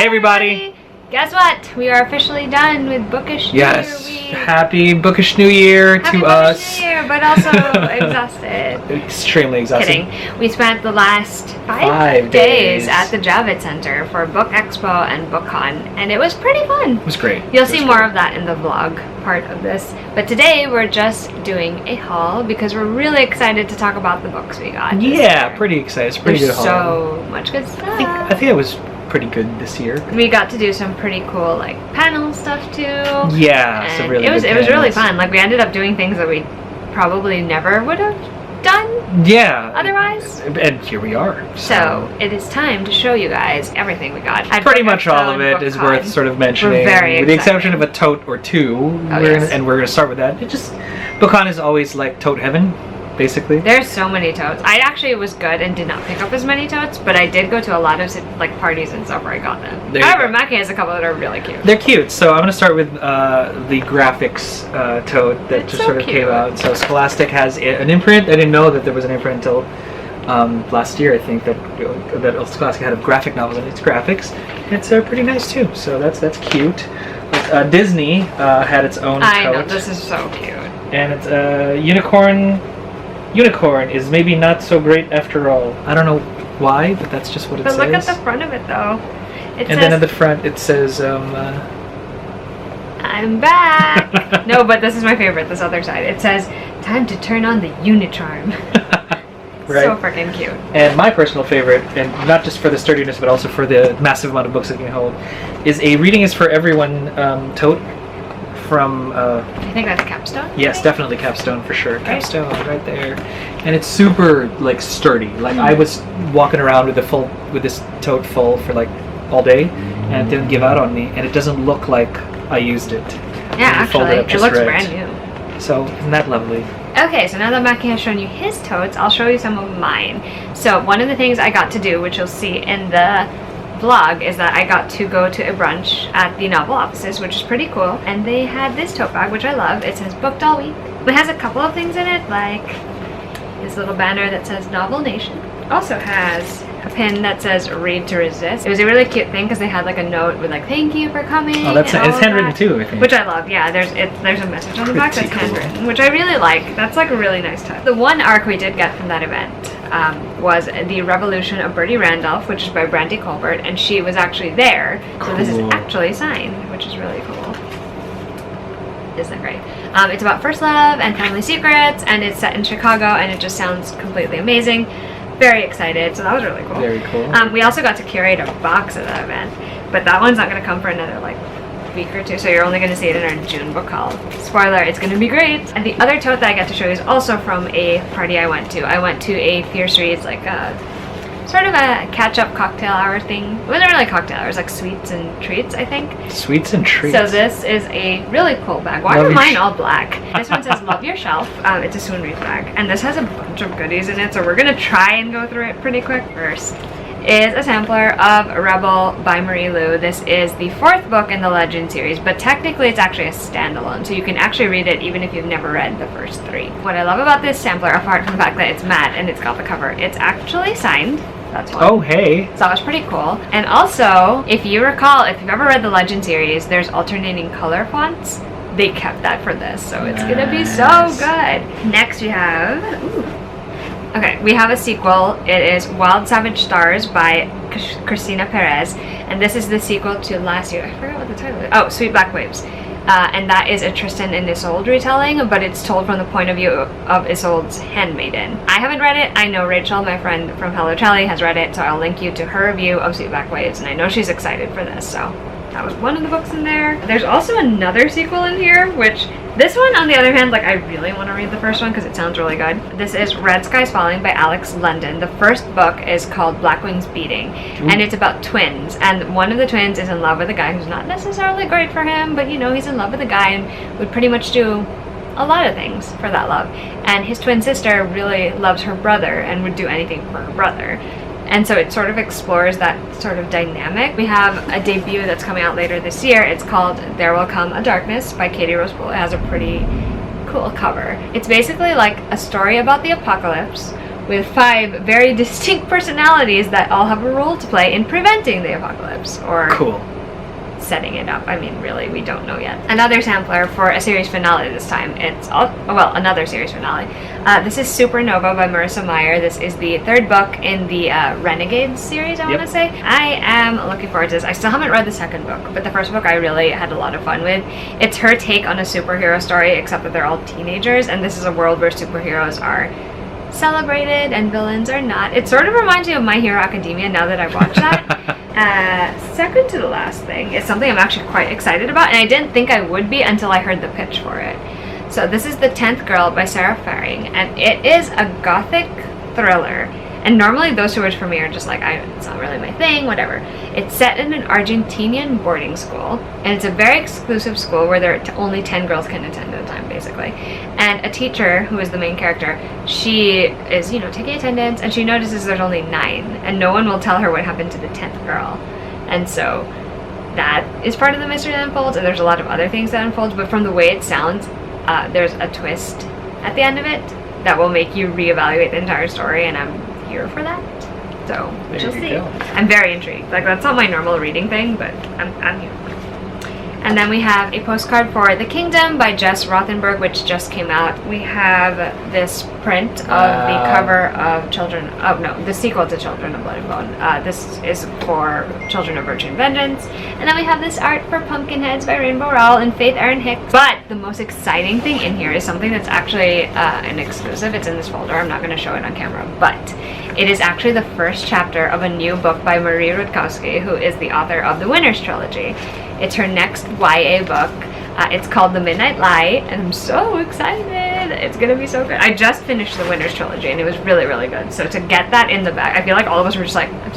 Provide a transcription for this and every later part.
Hey everybody! Guess what? We are officially done with Bookish New Yes, Year. Happy Bookish New Year Happy to Bookish us. New Year, but also exhausted. Extremely exhausted. Kidding. We spent the last five days at the Javits Center for BookExpo and BookCon, and it was pretty fun. It was great. You'll see more of that in the vlog part of this. But today we're just doing a haul because we're really excited to talk about the books we got. Yeah, year. pretty excited. It's pretty There's good haul. so much good stuff. I think it was pretty good this year. We got to do some pretty cool like panel stuff too. Yeah, and some really it was good really panels. fun. Like we ended up doing things that we probably never would have done Yeah. otherwise. And here we are. So it is time to show you guys everything we got. At Pretty much BookExpo all of and it is BookCon. worth sort of mentioning. We're very with the excited. exception of a tote or two. Oh, yes. And we're going to start with that. BookCon is always like tote heaven, basically. There's so many totes. I actually was good and did not pick up as many totes, but I did go to a lot of like parties and stuff where I got them. There you However, go. Macky has a couple that are really cute. They're cute. So I'm going to start with the graphics tote that It's just so sort of cute. came out. So Scholastic has an imprint. I didn't know that there was an imprint until last year, I think, that Scholastic had of graphic novels and its graphics. It's pretty nice too. So that's cute. Disney had its own I tote. know, this is so cute. And it's Unicorn is maybe not so great after all. I don't know why, but that's just what it But says. look at the front of it though. It And says, then at the front it says, I'm back. No, but this is my favorite, this other side. It says, time to turn on the Unicharm. right? So freaking cute. And my personal favorite, and not just for the sturdiness, but also for the massive amount of books it can hold, is a Reading is for Everyone tote from... I think that's Capstone. yes, maybe? definitely Capstone for sure. Right. Capstone, right there. And it's super, like, sturdy. Like, I was walking around with this tote full for, like, all day, and it didn't give out on me, and it doesn't look like I used it. Yeah, When you fold actually, up it just looks right. brand new. So, isn't that lovely? Okay, so now that Macky has shown you his totes, I'll show you some of mine. So one of the things I got to do, which you'll see in the vlog, is that I got to go to a brunch at the novel offices, which is pretty cool. And they had this tote bag, which I love. It says Booked All Week. It has a couple of things in it, like this little banner that says Novel Nation. Also has a pin that says Read to Resist. It was a really cute thing because they had like a note with like thank you for coming. Oh, that's and all it's of handwritten that, too, I think. which I love. Yeah, there's a message on the back that's Pretty cool. handwritten, which I really like. That's like a really nice touch. The one arc we did get from that event was The Revolution of Bertie Randolph, which is by Brandy Colbert, and she was actually there. So this is Cool. actually signed, which is really cool. Isn't it great? It's about first love and family secrets, and it's set in Chicago, and it just sounds completely amazing. Very excited, so that was really cool. Very cool. We also got to curate a box at that event, but that one's not going to come for another like week or two, so you're only going to see it in our June book haul. Spoiler, it's going to be great. And the other tote that I got to show you is also from a party I went to. I went to a Fierce Reads, like sort of a catch-up cocktail hour thing. It wasn't really cocktail hour, it was like sweets and treats, I think. Sweets and treats. So this is a really cool bag. Why Love are your mine all black? This one says Love Your Shelf. It's a Swoon Reads bag. And this has a bunch of goodies in it, so we're going to try and go through it pretty quick. First is a sampler of Rebel by Marie Lu. This is the 4th book in the Legend series, but technically it's actually a standalone, so you can actually read it even if you've never read the first 3. What I love about this sampler, apart from the fact that it's matte and it's got the cover, it's actually signed. That's one. Oh, hey. So that was pretty cool. And also, if you recall, if you've ever read the Legend series, there's alternating color fonts. They kept that for this, so it's gonna be so Nice. good. Next we have, okay, we have a sequel. It is Wild Savage Stars by Cristina Perez, and this is the sequel to last year. I forgot what the title is. Oh, Sweet Black Waves. And that is a Tristan and Isolde retelling, but it's told from the point of view of Isolde's handmaiden. I haven't read it. I know Rachel, my friend from Hello Charlie, has read it, so I'll link you to her review of Sweet Black Waves, and I know she's excited for this, so that was one of the books in there. There's also another sequel in here, which this one, on the other hand, like I really want to read the first one because it sounds really good. This is Red Skies Falling by Alex London. The first book is called Black Wings Beating, and it's about twins, and one of the twins is in love with a guy who's not necessarily great for him, but you know, he's in love with a guy and would pretty much do a lot of things for that love. And his twin sister really loves her brother and would do anything for her brother. And so it sort of explores that sort of dynamic. We have a debut that's coming out later this year. It's called There Will Come a Darkness by Katie Rose Poole. It has a pretty cool cover. It's basically like a story about the apocalypse with 5 very distinct personalities that all have a role to play in preventing the apocalypse, or Cool. setting it up. I mean, really, we don't know yet. Another sampler for a series finale this time. It's another series finale. This is Supernova by Marissa Meyer. This is the 3rd book in the Renegades series, I want to say. I am looking forward to this. I still haven't read the 2nd book, but the 1st book I really had a lot of fun with. It's her take on a superhero story, except that they're all teenagers, and this is a world where superheroes are celebrated and villains are not. It sort of reminds me of My Hero Academia now that I watched that. Second to the last thing is something I'm actually quite excited about, and I didn't think I would be until I heard the pitch for it. So this is The 10th Girl by Sarah Faring, and it is a gothic thriller. And normally those 2 words for me are just like, it's not really my thing, whatever. It's set in an Argentinian boarding school, and it's a very exclusive school where there are only 10 girls can attend at a time, basically. And a teacher, who is the main character, she is, taking attendance, and she notices there's only 9, and no one will tell her what happened to the 10th girl. And so that is part of the mystery that unfolds, and there's a lot of other things that unfolds, but from the way it sounds, there's a twist at the end of it that will make you reevaluate the entire story, and I'm here for that. So we shall see. I'm very intrigued. Like, that's not my normal reading thing, but I'm here. And then we have a postcard for The Kingdom by Jess Rothenberg, which just came out. We have this print of the cover of the sequel to Children of Blood and Bone. This is for Children of Virtue and Vengeance. And then we have this art for Pumpkinheads by Rainbow Rowell and Faith Erin Hicks. But the most exciting thing in here is something that's actually an exclusive. It's in this folder. I'm not going to show it on camera, but it is actually the first chapter of a new book by Marie Rutkowski, who is the author of the Winners Trilogy. It's her next YA book. It's called The Midnight Light, and I'm so excited. It's gonna be so good. I just finished the Winners Trilogy, and it was really, really good. So to get that in the bag, I feel like all of us were just like, I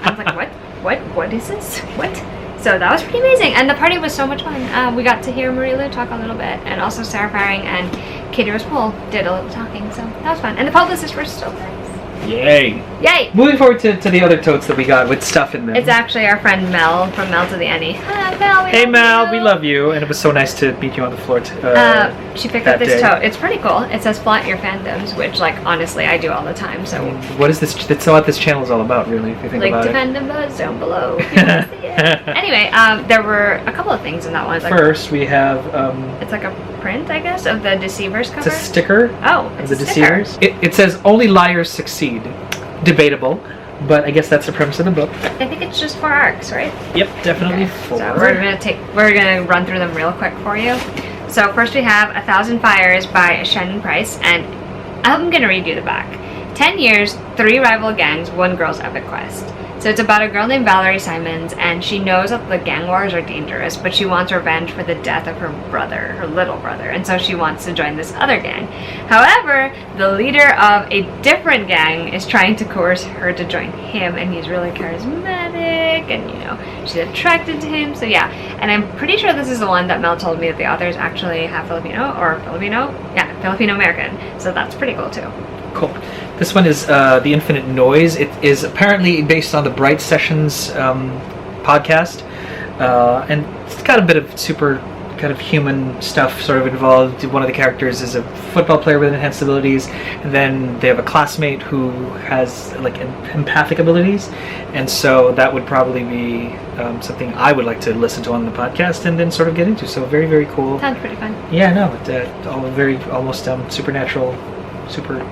was like, what is this? What? So that was pretty amazing, and the party was so much fun. We got to hear Marie Lu talk a little bit, and also Sarah Faring and Katie Rose Poole did a little talking, so that was fun. And the publicists were so nice. Yay! Yay! Moving forward to the other totes that we got with stuff in them. It's actually our friend Mel from Mel to the Annie. Hi, Mel. Hey Mel, we love you, and it was so nice to meet you on the floor. She picked up this tote. It's pretty cool. It says "Flaunt Your Fandoms," which, like, honestly, I do all the time. So, what is this? That's what this channel is all about, really. If you think about it. Like, defend them down below. If you want to see it. Anyway, there were a couple of things in that one. Like, first, we have. It's like a print, I guess, of the Deceivers cover. It's a sticker. Oh, it's a Deceivers. It says "Only liars succeed." Debatable, but I guess that's the premise of the book. I think it's just 4 arcs, right? Yep, definitely okay. 4. So we're gonna run through them real quick for you. So first we have 1,000 Fires by Shannon Price, and I'm gonna read you the back. 10 years, 3 rival gangs, 1 girl's epic quest. So it's about a girl named Valerie Simons, and she knows that the gang wars are dangerous, but she wants revenge for the death of her brother, her little brother, and so she wants to join this other gang. However, the leader of a different gang is trying to coerce her to join him, and he's really charismatic, and she's attracted to him, so yeah. And I'm pretty sure this is the one that Mel told me that the author is actually half Filipino, Filipino American, so that's pretty cool too. Cool. This one is The Infinite Noise. It is apparently based on the Bright Sessions podcast, and it's got a bit of super kind of human stuff sort of involved. One of the characters is a football player with enhanced abilities, and then they have a classmate who has like empathic abilities, and so that would probably be something I would like to listen to on the podcast and then sort of get into. So very, very cool. Sounds pretty fun. Yeah, no, almost supernatural, super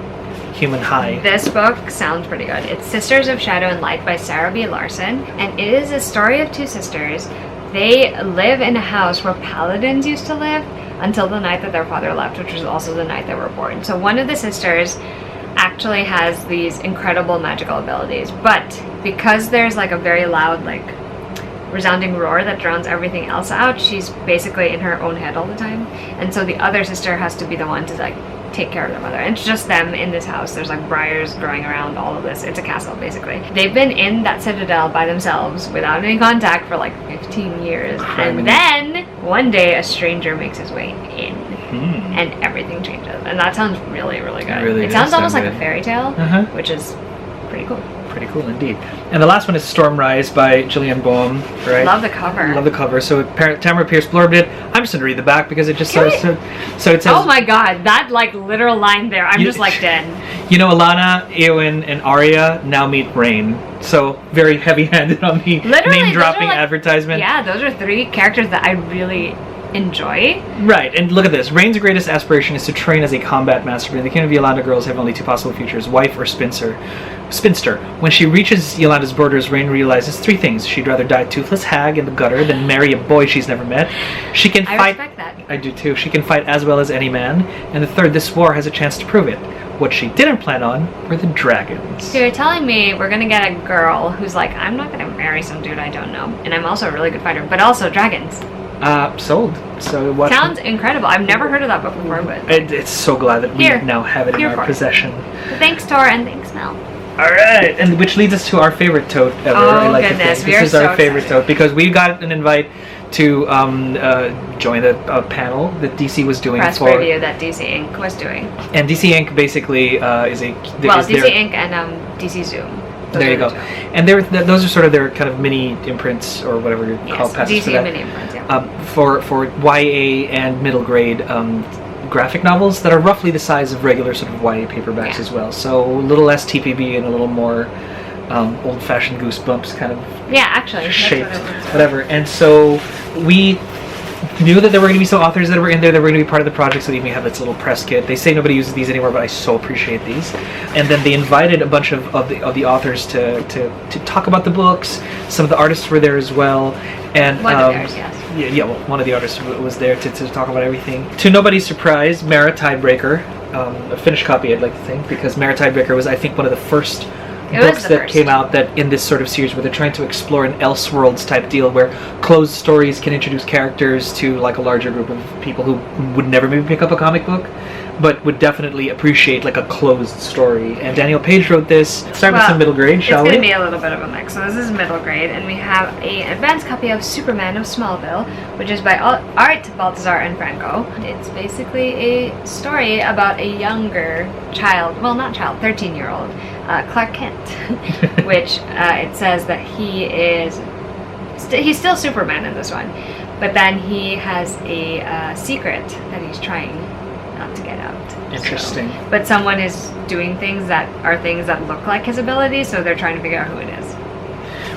human high. This book sounds pretty good. It's Sisters of Shadow and Light by Sarah B. Larson, and it is a story of 2 sisters. They live in a house where paladins used to live until the night that their father left, which was also the night they were born. So one of the sisters actually has these incredible magical abilities, but because there's like a very loud, like, resounding roar that drowns everything else out, she's basically in her own head all the time, and so the other sister has to be the one to like take care of their mother. And it's just them in this house. There's like briars growing around all of this. It's a castle, basically. They've been in that citadel by themselves without any contact for like 15 years. And then one day a stranger makes his way in and everything changes. And that sounds really, really good. It sounds almost like a fairy tale, which is pretty cool. Pretty cool indeed. And the last one is Stormrise by Gillian Boehm, right? Love the cover. Love the cover. So Tamara Pierce blurbed it. I'm just going to read the back because it just says... So it says... Oh my god, that like literal line there. I'm just like dead. You know, Alana, Eowyn, and Arya now meet Rain. So very heavy-handed on the name-dropping advertisement. Yeah, those are 3 characters that I really enjoy. Right, and look at this. Rain's greatest aspiration is to train as a combat master, but in the Kingdom of Yolanda, girls have only 2 possible futures, wife or spinster. When she reaches Yolanda's borders, Rain realizes 3 things. She'd rather die a toothless hag in the gutter than marry a boy she's never met. She can fight... I respect that. I do too. She can fight as well as any man. And the third, this war has a chance to prove it. What she didn't plan on were the dragons. So you're telling me we're gonna get a girl who's like, I'm not gonna marry some dude I don't know, and I'm also a really good fighter, but also dragons. Sold. So watch. Sounds incredible. I've never heard of that book before, but it's so glad that we now have it in our possession. Thanks, Tor, and thanks, Mel. All right, and which leads us to our favorite tote ever. Oh goodness, this is our favorite tote because we got an invite to join a panel that DC was doing press review that DC Inc. was doing. And DC Inc. basically is a DC Inc. and DC Zoom. There you go. And those are sort of their kind of mini imprints or whatever you call passes for that. DC mini imprints, yeah. For YA and middle grade graphic novels that are roughly the size of regular sort of YA paperbacks as well. So a little less TPB and a little more old-fashioned Goosebumps kind of shaped, whatever. And so we knew that there were going to be some authors that were in there that were going to be part of the project, so they even have this little press kit. They say nobody uses these anymore, but I so appreciate these. And then they invited a bunch of the authors to talk about the books. Some of the artists were there as well. And one of theirs, yes. Yeah, well, one of the artists was there to talk about everything. To nobody's surprise, Mara Tidebreaker, a finished copy I'd like to think, because Mara Tidebreaker was, I think, one of the first books that came out that in this sort of series where they're trying to explore an Elseworlds type deal where closed stories can introduce characters to like a larger group of people who would never maybe pick up a comic book but would definitely appreciate like a closed story. And Daniel Page wrote this. Start with some middle grade, shall we? It's going to be a little bit of a mix. So this is middle grade, and we have an advanced copy of Superman of Smallville, which is by Art Baltazar and Franco. It's basically a story about a younger child, well not child, 13-year-old, Clark Kent, which it says that he's still Superman in this one, but then he has a secret that he's trying not to get out. Interesting. So, but someone is doing things that look like his abilities, so they're trying to figure out who it is.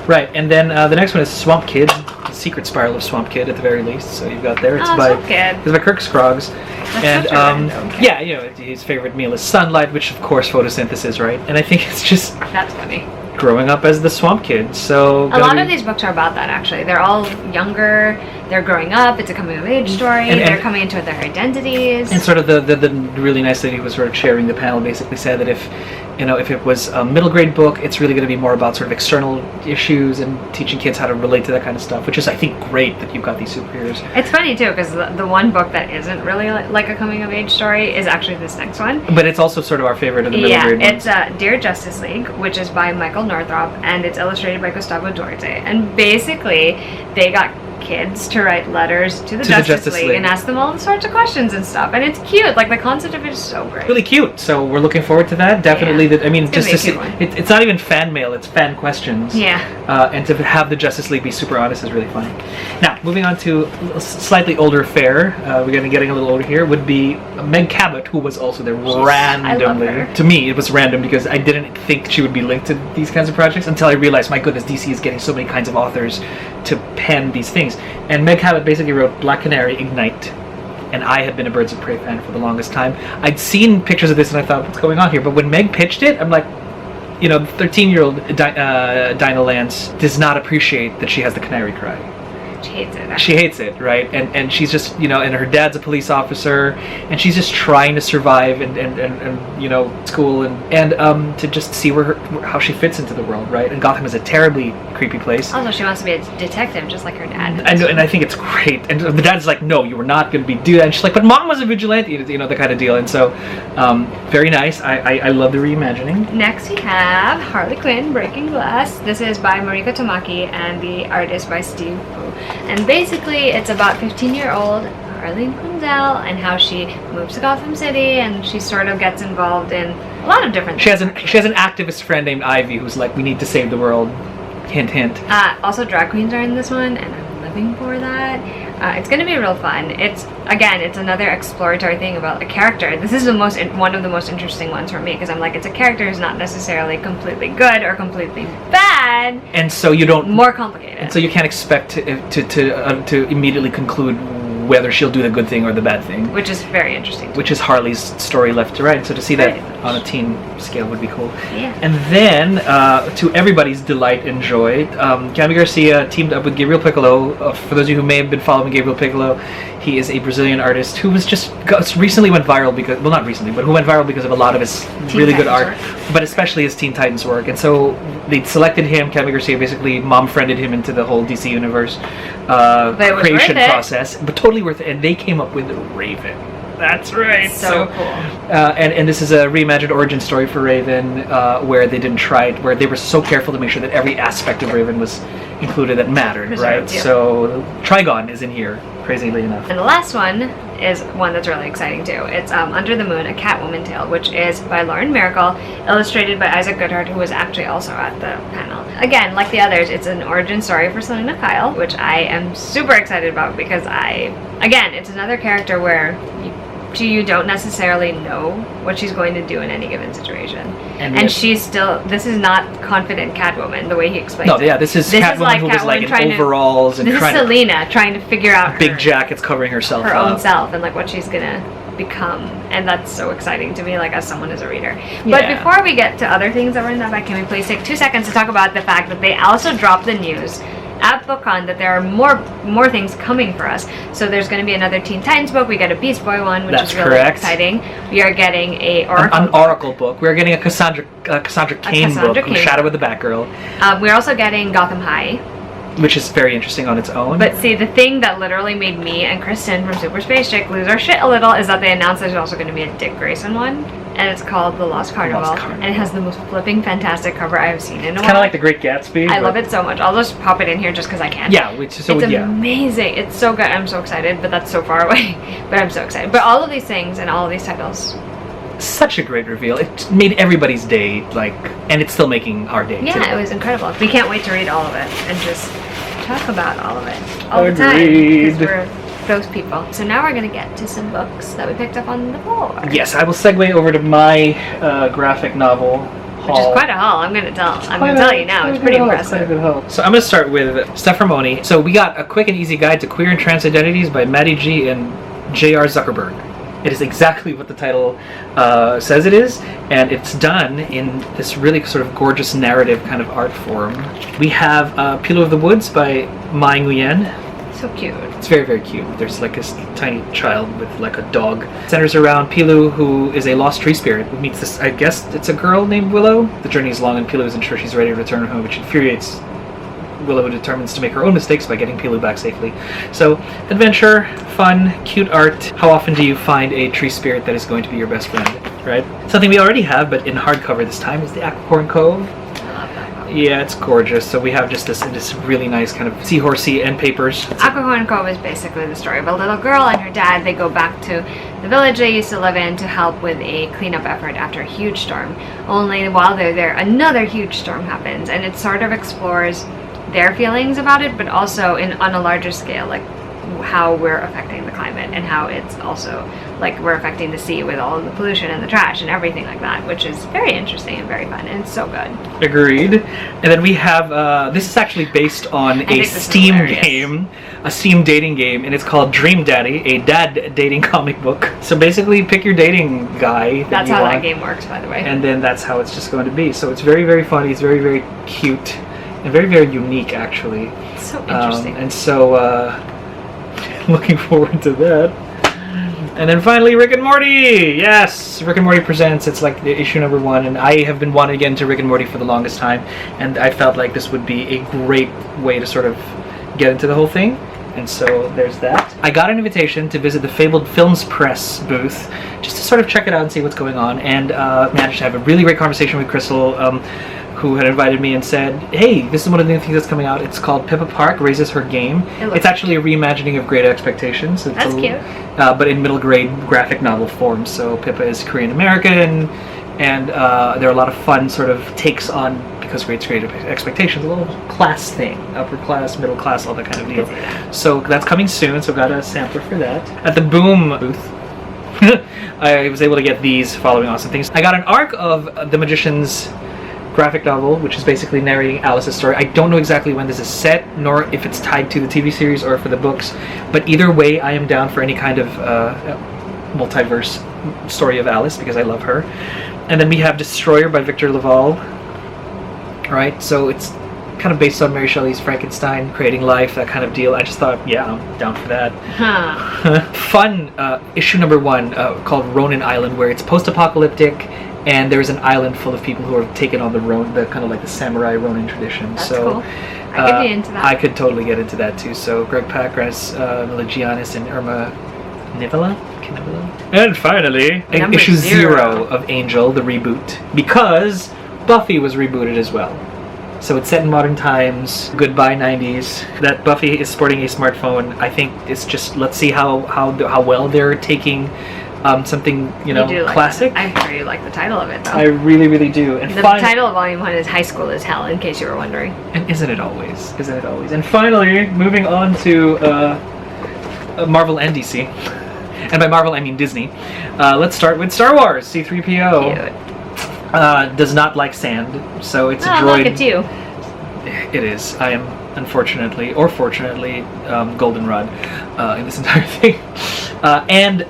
Right, and then the next one is Swamp Kid, The Secret Spiral of Swamp Kid at the very least. So you've got there. It's by Kirk Scroggs. That's and yeah, you know, his favorite meal is sunlight, which of course photosynthesis, right? And I think it's just that's funny. Growing up as the Swamp Kid. So a lot of these books are about that actually. They're all younger, they're growing up, it's a coming of age story, and they're coming into their identities. And sort of the really nice lady who was sort of chairing the panel basically said that if it was a middle grade book, it's really going to be more about sort of external issues and teaching kids how to relate to that kind of stuff, which is, I think, great that you've got these superheroes. It's funny, too, because the one book that isn't really like a coming-of-age story is actually this next one. But it's also sort of our favorite of the middle grade ones. It's Dear Justice League, which is by Michael Northrop, and it's illustrated by Gustavo Duarte. And basically, they got kids to write letters to the Justice League and ask them all sorts of questions and stuff, and it's cute. Like the concept of it is so great. Really cute. So we're looking forward to that. Definitely. Yeah. I mean, just to see, it's not even fan mail; it's fan questions. Yeah. And to have the Justice League be super honest is really funny. Now, moving on to a slightly older fare. We're going to be getting a little older here. Would be Meg Cabot, who was also there randomly. I love her. To me, it was random because I didn't think she would be linked to these kinds of projects until I realized, my goodness, DC is getting so many kinds of authors to pen these things. And Meg Cabot basically wrote Black Canary, Ignite, and I had been a Birds of Prey fan for the longest time. I'd seen pictures of this and I thought, what's going on here? But when Meg pitched it, I'm like, 13-year-old Dinah Lance does not appreciate that she has the canary cry. She hates it. She hates it, right? And she's just, and her dad's a police officer, and she's just trying to survive and school and to just see how she fits into the world, right? And Gotham is a terribly creepy place. Also, she wants to be a detective, just like her dad. I know, and I think it's great. And the dad's like, no, you were not going to do that. And she's like, but mom was a vigilante, the kind of deal. And so, very nice. I love the reimagining. Next we have Harley Quinn, Breaking Glass. This is by Mariko Tamaki and the artist by Steve Wu. And basically, it's about 15-year-old Arlene Quinzel and how she moves to Gotham City and she sort of gets involved in a lot of different things. She has an activist friend named Ivy who's like, we need to save the world. Hint, hint. Also, drag queens are in this one, and I'm living for that. It's going to be real fun. It's another exploratory thing about a character. This is one of the most interesting ones for me because I'm like, it's a character who's not necessarily completely good or completely bad. And so you don't more complicated. And so you can't expect to immediately conclude whether she'll do the good thing or the bad thing. Which is very interesting. Which is Harley's story left to right. So to see that on a teen scale would be cool. Yeah. And then, to everybody's delight and joy, Cami Garcia teamed up with Gabriel Piccolo. For those of you who may have been following Gabriel Piccolo, he is a Brazilian artist who was recently went viral because, well, not recently, but who went viral because of a lot of his really good art, but especially his Teen Titans work. And so they selected him. Cami Garcia basically mom-friended him into the whole DC Universe creation process, but totally worth it. And they came up with Raven. That's right. So cool. And this is a reimagined origin story for Raven, where they were so careful to make sure that every aspect of Raven was included that mattered, right? Yeah. So Trigon is in here, crazily enough. And the last one is one that's really exciting too. It's Under the Moon, a Catwoman tale, which is by Lauren Miracle, illustrated by Isaac Goodhart, who was actually also at the panel. Again, like the others, it's an origin story for Selena Kyle, which I am super excited about because it's another character where you don't necessarily know what she's going to do in any given situation. And she's still, this is not confident Catwoman, the way he explains it. No, yeah, this is Catwoman who was like in overalls and this is Selena trying to figure out big jackets covering herself her own self and like what she's gonna become. And that's so exciting to me, like as someone as a reader. But before we get to other things that were in that bag, can we please take 2 seconds to talk about the fact that they also dropped the news at BookCon that there are more things coming for us. So there's going to be another Teen Titans book. We get a Beast Boy one, which is really exciting. We are getting an Oracle book. We're getting a Cassandra Cain book, Shadow of the Batgirl. We're also getting Gotham High, which is very interesting on its own. But see, the thing that literally made me and Kristen from Super Space Chick lose our shit a little is that they announced there's also going to be a Dick Grayson one. And it's called The Lost Carnival. And it has the most flipping fantastic cover I have seen in a while. It's kind of like The Great Gatsby. I love it so much. I'll just pop it in here just because I can. Yeah, it's amazing. It's so good. I'm so excited, but that's so far away. But I'm so excited. But all of these things and all of these titles. Such a great reveal. It made everybody's day, and it's still making our day, too. It was incredible. We can't wait to read all of it and just talk about all of it all the time. Because we're those people. So now we're going to get to some books that we picked up on the floor. Yes, I will segue over to my graphic novel haul. Which is quite a haul, I'm going to tell you now. It's pretty impressive. So I'm going to start with Stuff from Oni. So we got a quick and easy guide to queer and trans identities by Maddie G. and J.R. Zuckerberg. It is exactly what the title says it is, and it's done in this really sort of gorgeous narrative kind of art form. We have Pillow of the Woods by Mai Nguyen. So cute. It's very, very cute. There's like this tiny child with like a dog. It centers around Pilu, who is a lost tree spirit who meets this, I guess it's a girl named Willow. The journey is long and Pilu isn't sure she's ready to return home, which infuriates Willow, who determines to make her own mistakes by getting Pilu back safely. So, adventure, fun, cute art. How often do you find a tree spirit that is going to be your best friend, right? Something we already have, but in hardcover this time, is the Aquacorn Cove. Yeah, it's gorgeous. So we have just this really nice kind of seahorsey end papers. Aquacorn Cove is basically the story of a little girl and her dad. They go back to the village they used to live in to help with a cleanup effort after a huge storm. Only while they're there, another huge storm happens, and it sort of explores their feelings about it, but also on a larger scale, like how we're affecting the climate and how it's also like we're affecting the sea with all of the pollution and the trash and everything like that, which is very interesting and very fun, and it's so good. Agreed. And then we have this is actually based on a Steam game, a Steam dating game, and it's called Dream Daddy, a dad dating comic book. So basically pick your dating guy. That's how that game works, by the way. And then that's how it's just going to be. So it's very, very funny, it's very, very cute, and very, very unique actually. It's so interesting. And so looking forward to that. And then finally, Rick and Morty! Yes! Rick and Morty Presents. It's like the issue number 1, and I have been wanting to get into Rick and Morty for the longest time, and I felt like this would be a great way to sort of get into the whole thing. And so there's that. I got an invitation to visit the Fabled Films Press booth, just to sort of check it out and see what's going on, and managed to have a really great conversation with Crystal, who had invited me and said, hey, this is one of the new things that's coming out. It's called Pippa Park Raises Her Game. It's actually a reimagining of Great Expectations. That's cute. But in middle grade graphic novel form. So Pippa is Korean American, and there are a lot of fun sort of takes on, because Great Expectations, a little class thing, upper class, middle class, all that kind of deal. So that's coming soon, so got a sampler for that. At the Boom booth, I was able to get these following awesome things. I got an arc of The Magician's graphic novel, which is basically narrating Alice's story. I don't know exactly when this is set, nor if it's tied to the TV series or for the books, but either way, I am down for any kind of multiverse story of Alice, because I love her. And then we have Destroyer by Victor Laval. Right, so it's kind of based on Mary Shelley's Frankenstein, creating life, that kind of deal. I just thought, yeah, I'm down for that. Fun issue number 1 called Ronin Island, where it's post-apocalyptic, and there's an island full of people who are taken on the kind of like the samurai Ronin tradition. That's so cool. I could be into that. I could totally get into that too. So Greg Pak, Mila Giannis, and Irma Nivola. And finally, issue 0 of Angel, the reboot, because Buffy was rebooted as well. So it's set in modern times, goodbye 90s. That Buffy is sporting a smartphone. I think it's just, let's see how well they're taking something, classic. I'm sure you like the title of it, though. I really, really do. And the title of Volume 1 is High School is Hell, in case you were wondering. And isn't it always? And finally, moving on to Marvel and DC. And by Marvel, I mean Disney. Let's start with Star Wars, C-3PO. Cute. Does not like sand, so it's a droid. Look at you. It is. I am, unfortunately, or fortunately, goldenrod in this entire thing. And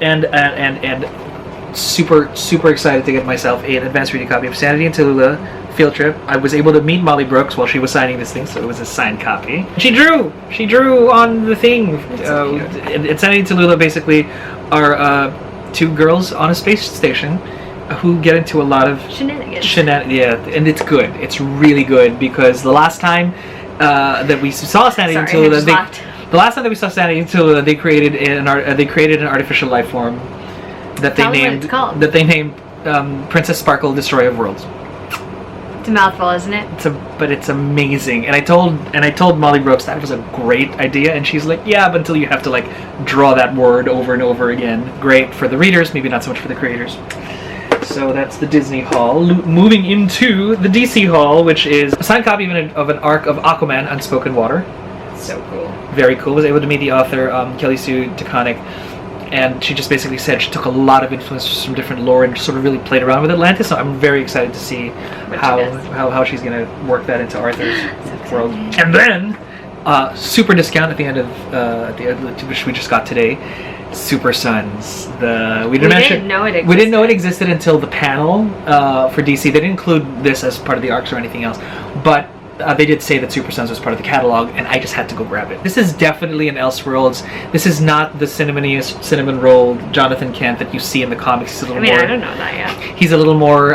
super excited to get myself an advanced reading copy of Sanity and Tallulah Field Trip. I was able to meet Molly Brooks while she was signing this thing, so it was a signed copy. She drew on the thing. And Sanity and Tallulah basically are 2 girls on a space station who get into a lot of shenanigans. Yeah, and it's good. It's really good, because the last time that we saw Sanity and Tallulah, they created an artificial life form that they named Princess Sparkle, Destroyer of Worlds. It's a mouthful, isn't it? But it's amazing. And I told Molly Brooks that was a great idea, and she's like, yeah, but until you have to like draw that word over and over again. Great for the readers, maybe not so much for the creators. So that's the Disney Hall. Moving into the DC Hall, which is a signed copy of an arc of Aquaman, Unspoken Water. So cool. Very cool. Was able to meet the author, Kelly Sue DeConnick, and she just basically said she took a lot of influences from different lore and sort of really played around with Atlantis. So I'm very excited to see how she's going to work that into Arthur's world. And then, super discount at the end of which we just got today. Super Sons. We didn't know it existed until the panel for DC. They didn't include this as part of the arcs or anything else, but they did say that Super Sons was part of the catalog, and I just had to go grab it. This is definitely an Elseworlds. This is not the cinnamon rolled Jonathan Kent that you see in the comics. I don't know that yet. He's a little more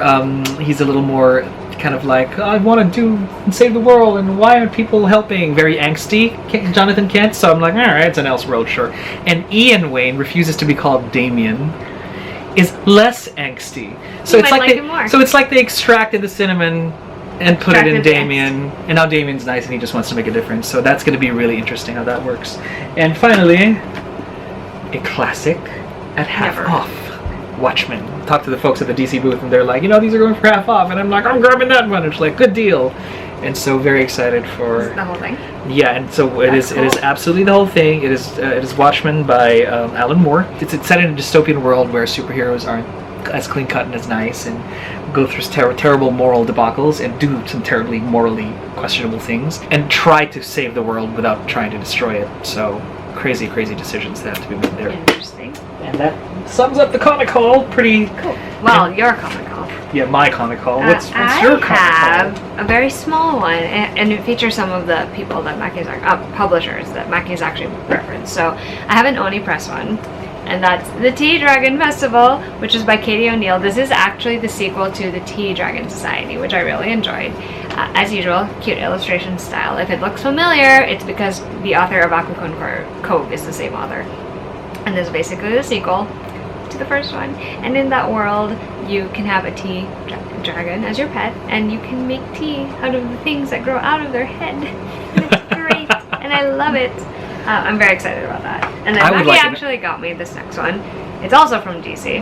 kind of like, I want to do and save the world, and why aren't people helping? Very angsty, Jonathan Kent. So I'm like, all right, it's an Elseworld, sure. And Ian Wayne refuses to be called Damien. Is less angsty. So it's like they extracted the cinnamon and put it in Damien, and now Damien's nice and he just wants to make a difference. So that's going to be really interesting how that works. And finally, a classic at half off. Watchmen. Talk to the folks at the DC booth and they're like, these are going for half off, and I'm like, I'm grabbing that one. It's like, good deal. And so very excited for the whole thing. Yeah, and so it is absolutely the whole thing. It is Watchmen by Alan Moore. It's set in a dystopian world where superheroes aren't as clean cut and as nice, and go through terrible moral debacles and do some terribly morally questionable things and try to save the world without trying to destroy it. So crazy decisions that have to be made there. Interesting. And that sums up the comic haul. Pretty cool. Well, your comic haul. Yeah, my comic haul. What's your comic haul? I have a very small one, and it features some of the people that Macky's publishers that Macky's actually referenced. So I have an Oni Press one, and that's the Tea Dragon Festival, which is by Katie O'Neill. This is actually the sequel to the Tea Dragon Society, which I really enjoyed. As usual, cute illustration style. If it looks familiar, it's because the author of Akukun Cove is the same author. And this is basically the sequel. to the first one. And in that world, you can have a tea dragon as your pet, and you can make tea out of the things that grow out of their head. And it's great, and I love it. I'm very excited about that. And then Macky actually got me this next one. It's also from DC.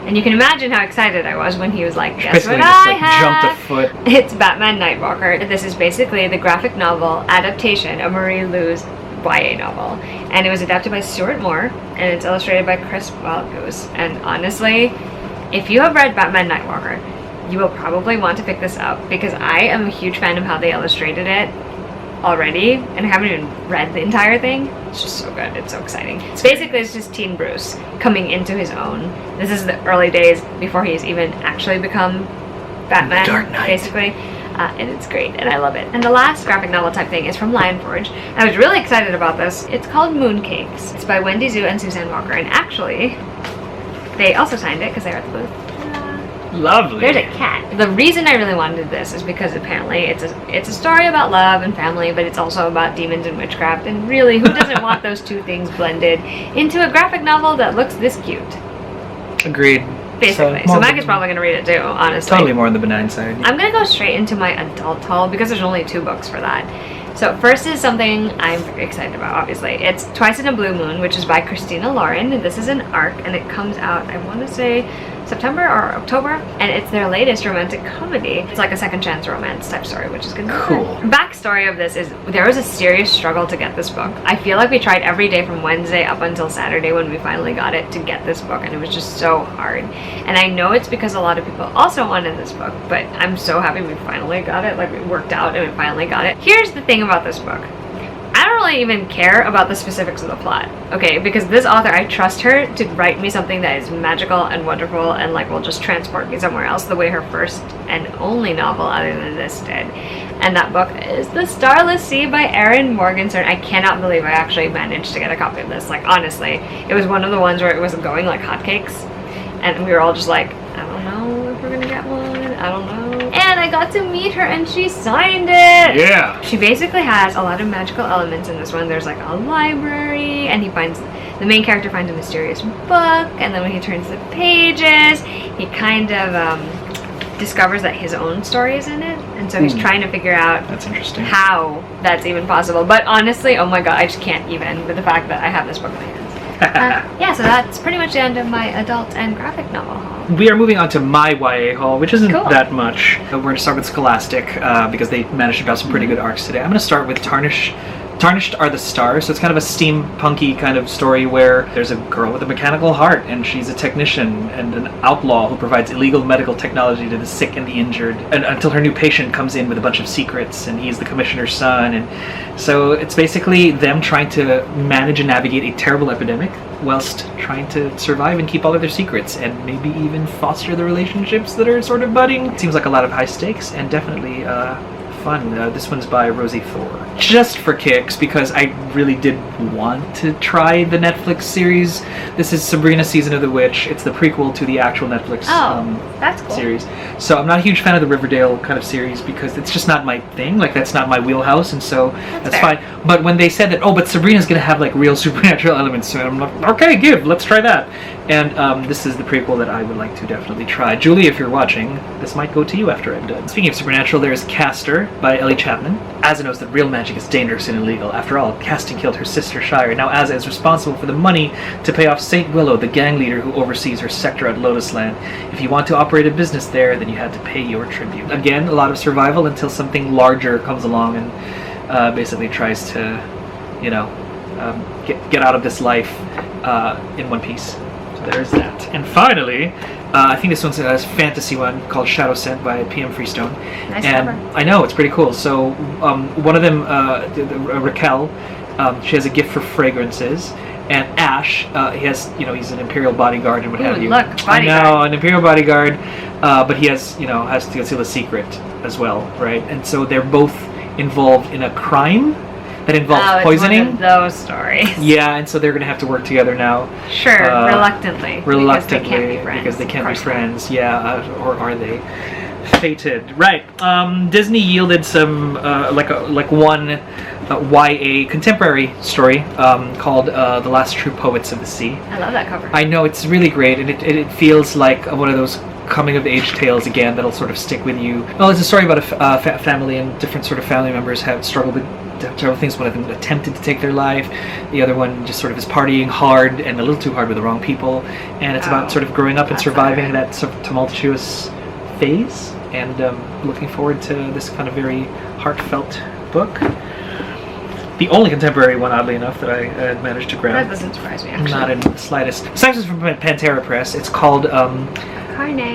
And you can imagine how excited I was when he was like, guess what I have? Jumped a foot. It's Batman Nightwalker. This is basically the graphic novel adaptation of Marie Lu's YA novel. And it was adapted by Stuart Moore, and it's illustrated by Chris Wildgoose. And honestly, if you have read Batman Nightwalker, you will probably want to pick this up, because I am a huge fan of how they illustrated it already, and I haven't even read the entire thing. It's just so good. It's so exciting. Basically, it's just teen Bruce coming into his own. This is the early days before he's even actually become Batman, Dark Knight. basically. And it's great, and I love it. And the last graphic novel type thing is from Lionforge. I was really excited about this. It's called Mooncakes. It's by Wendy Zhu and Suzanne Walker, and actually, they also signed it because they were at the booth. Lovely. There's a cat. The reason I really wanted this is because apparently it's a story about love and family, but it's also about demons and witchcraft, and really, who doesn't want those two things blended into a graphic novel that looks this cute? Agreed. Basically. So Macky's probably going to read it too, honestly. Totally more on the benign side. I'm going to go straight into my adult haul because there's only 2 books for that. So first is something I'm very excited about, obviously. It's Twice in a Blue Moon, which is by Christina Lauren. And this is an arc, and it comes out, I want to say, September or October, and it's their latest romantic comedy. It's like a second chance romance type story, which is gonna be cool. fun. Backstory of this is there was a serious struggle to get this book. I feel like we tried every day from Wednesday up until Saturday when we finally got it to get this book, and it was just so hard. And I know it's because a lot of people also wanted this book, but I'm so happy we finally got it. Like, it worked out and we finally got it. Here's the thing about this book. I don't really even care about the specifics of the plot, okay? Because this author, I trust her to write me something that is magical and wonderful and like will just transport me somewhere else the way her first and only novel other than this did. And that book is The Starless Sea by Erin Morgenstern. I cannot believe I actually managed to get a copy of this. Like, honestly, it was one of the ones where it was going like hotcakes, and we were all just like, I don't know if we're gonna get one. I don't know. And I got to meet her, and she signed it. Yeah. She basically has a lot of magical elements in this one. There's like a library, and the main character finds a mysterious book, and then when he turns the pages, he kind of discovers that his own story is in it, and so he's trying to figure out That's interesting. how that's even possible. But honestly, oh my god, I just can't even with the fact that I have this book in my hands. Yeah, so that's pretty much the end of my adult and graphic novel haul. We are moving on to my YA haul, which isn't Cool. that much. We're going to start with Scholastic because they managed to drop some pretty good arcs today. I'm going to start with Tarnished Are the Stars. So it's kind of a steampunky kind of story where there's a girl with a mechanical heart, and she's a technician and an outlaw who provides illegal medical technology to the sick and the injured, and until her new patient comes in with a bunch of secrets, and he's the commissioner's son. And so it's basically them trying to manage and navigate a terrible epidemic whilst trying to survive and keep all of their secrets, and maybe even foster the relationships that are sort of budding. It seems like a lot of high stakes, and definitely fun. This one's by Rosie Thor. Just for kicks, because I really did want to try the Netflix series. This is Sabrina Season of the Witch. It's the prequel to the actual Netflix that's cool. series. So I'm not a huge fan of the Riverdale kind of series because it's just not my thing. Like, that's not my wheelhouse, and so that's fine. But when they said that, but Sabrina's gonna have like real supernatural elements to it, I'm like, okay, let's try that. And this is the prequel that I would like to definitely try. Julie, if you're watching, this might go to you after I'm done. Speaking of supernatural, there's Castor by Ellie Chapman. Asa knows that real magic is dangerous and illegal. After all, Casting killed her sister Shire. Now Asa is responsible for the money to pay off Saint Willow, the gang leader who oversees her sector at Lotus Land. If you want to operate a business there, then you had to pay your tribute. Again, a lot of survival until something larger comes along and basically tries to, get out of this life in one piece. So there's that. And finally, I think this one's a fantasy one called Shadow Scent by P.M. Freestone. Nice and cover. I know, it's pretty cool. So one of them, Raquel, she has a gift for fragrances. And Ash, he has, he's an Imperial bodyguard and what have you. Look, bodyguard. I know, an Imperial bodyguard, but he has to conceal a secret as well, right? And so they're both involved in a crime that involves poisoning. It's one of those stories. Yeah, and so they're going to have to work together now. Sure, reluctantly. Because they can't be friends. Yeah, or are they? Fated. Right. Disney yielded some, one YA contemporary story called The Last True Poets of the Sea. I love that cover. I know, it's really great, and it feels like one of those coming-of-age tales again that'll sort of stick with you. Well, it's a story about a family, and different sort of family members have struggled with several things. One of them attempted to take their life. The other one just sort of is partying hard and a little too hard with the wrong people. And it's about sort of growing up and surviving that sort of tumultuous phase. And looking forward to this kind of very heartfelt book. The only contemporary one, oddly enough, that I had managed to grab. That doesn't surprise me, actually. Not in the slightest. Besides, it's from Pantera Press. It's called Carne.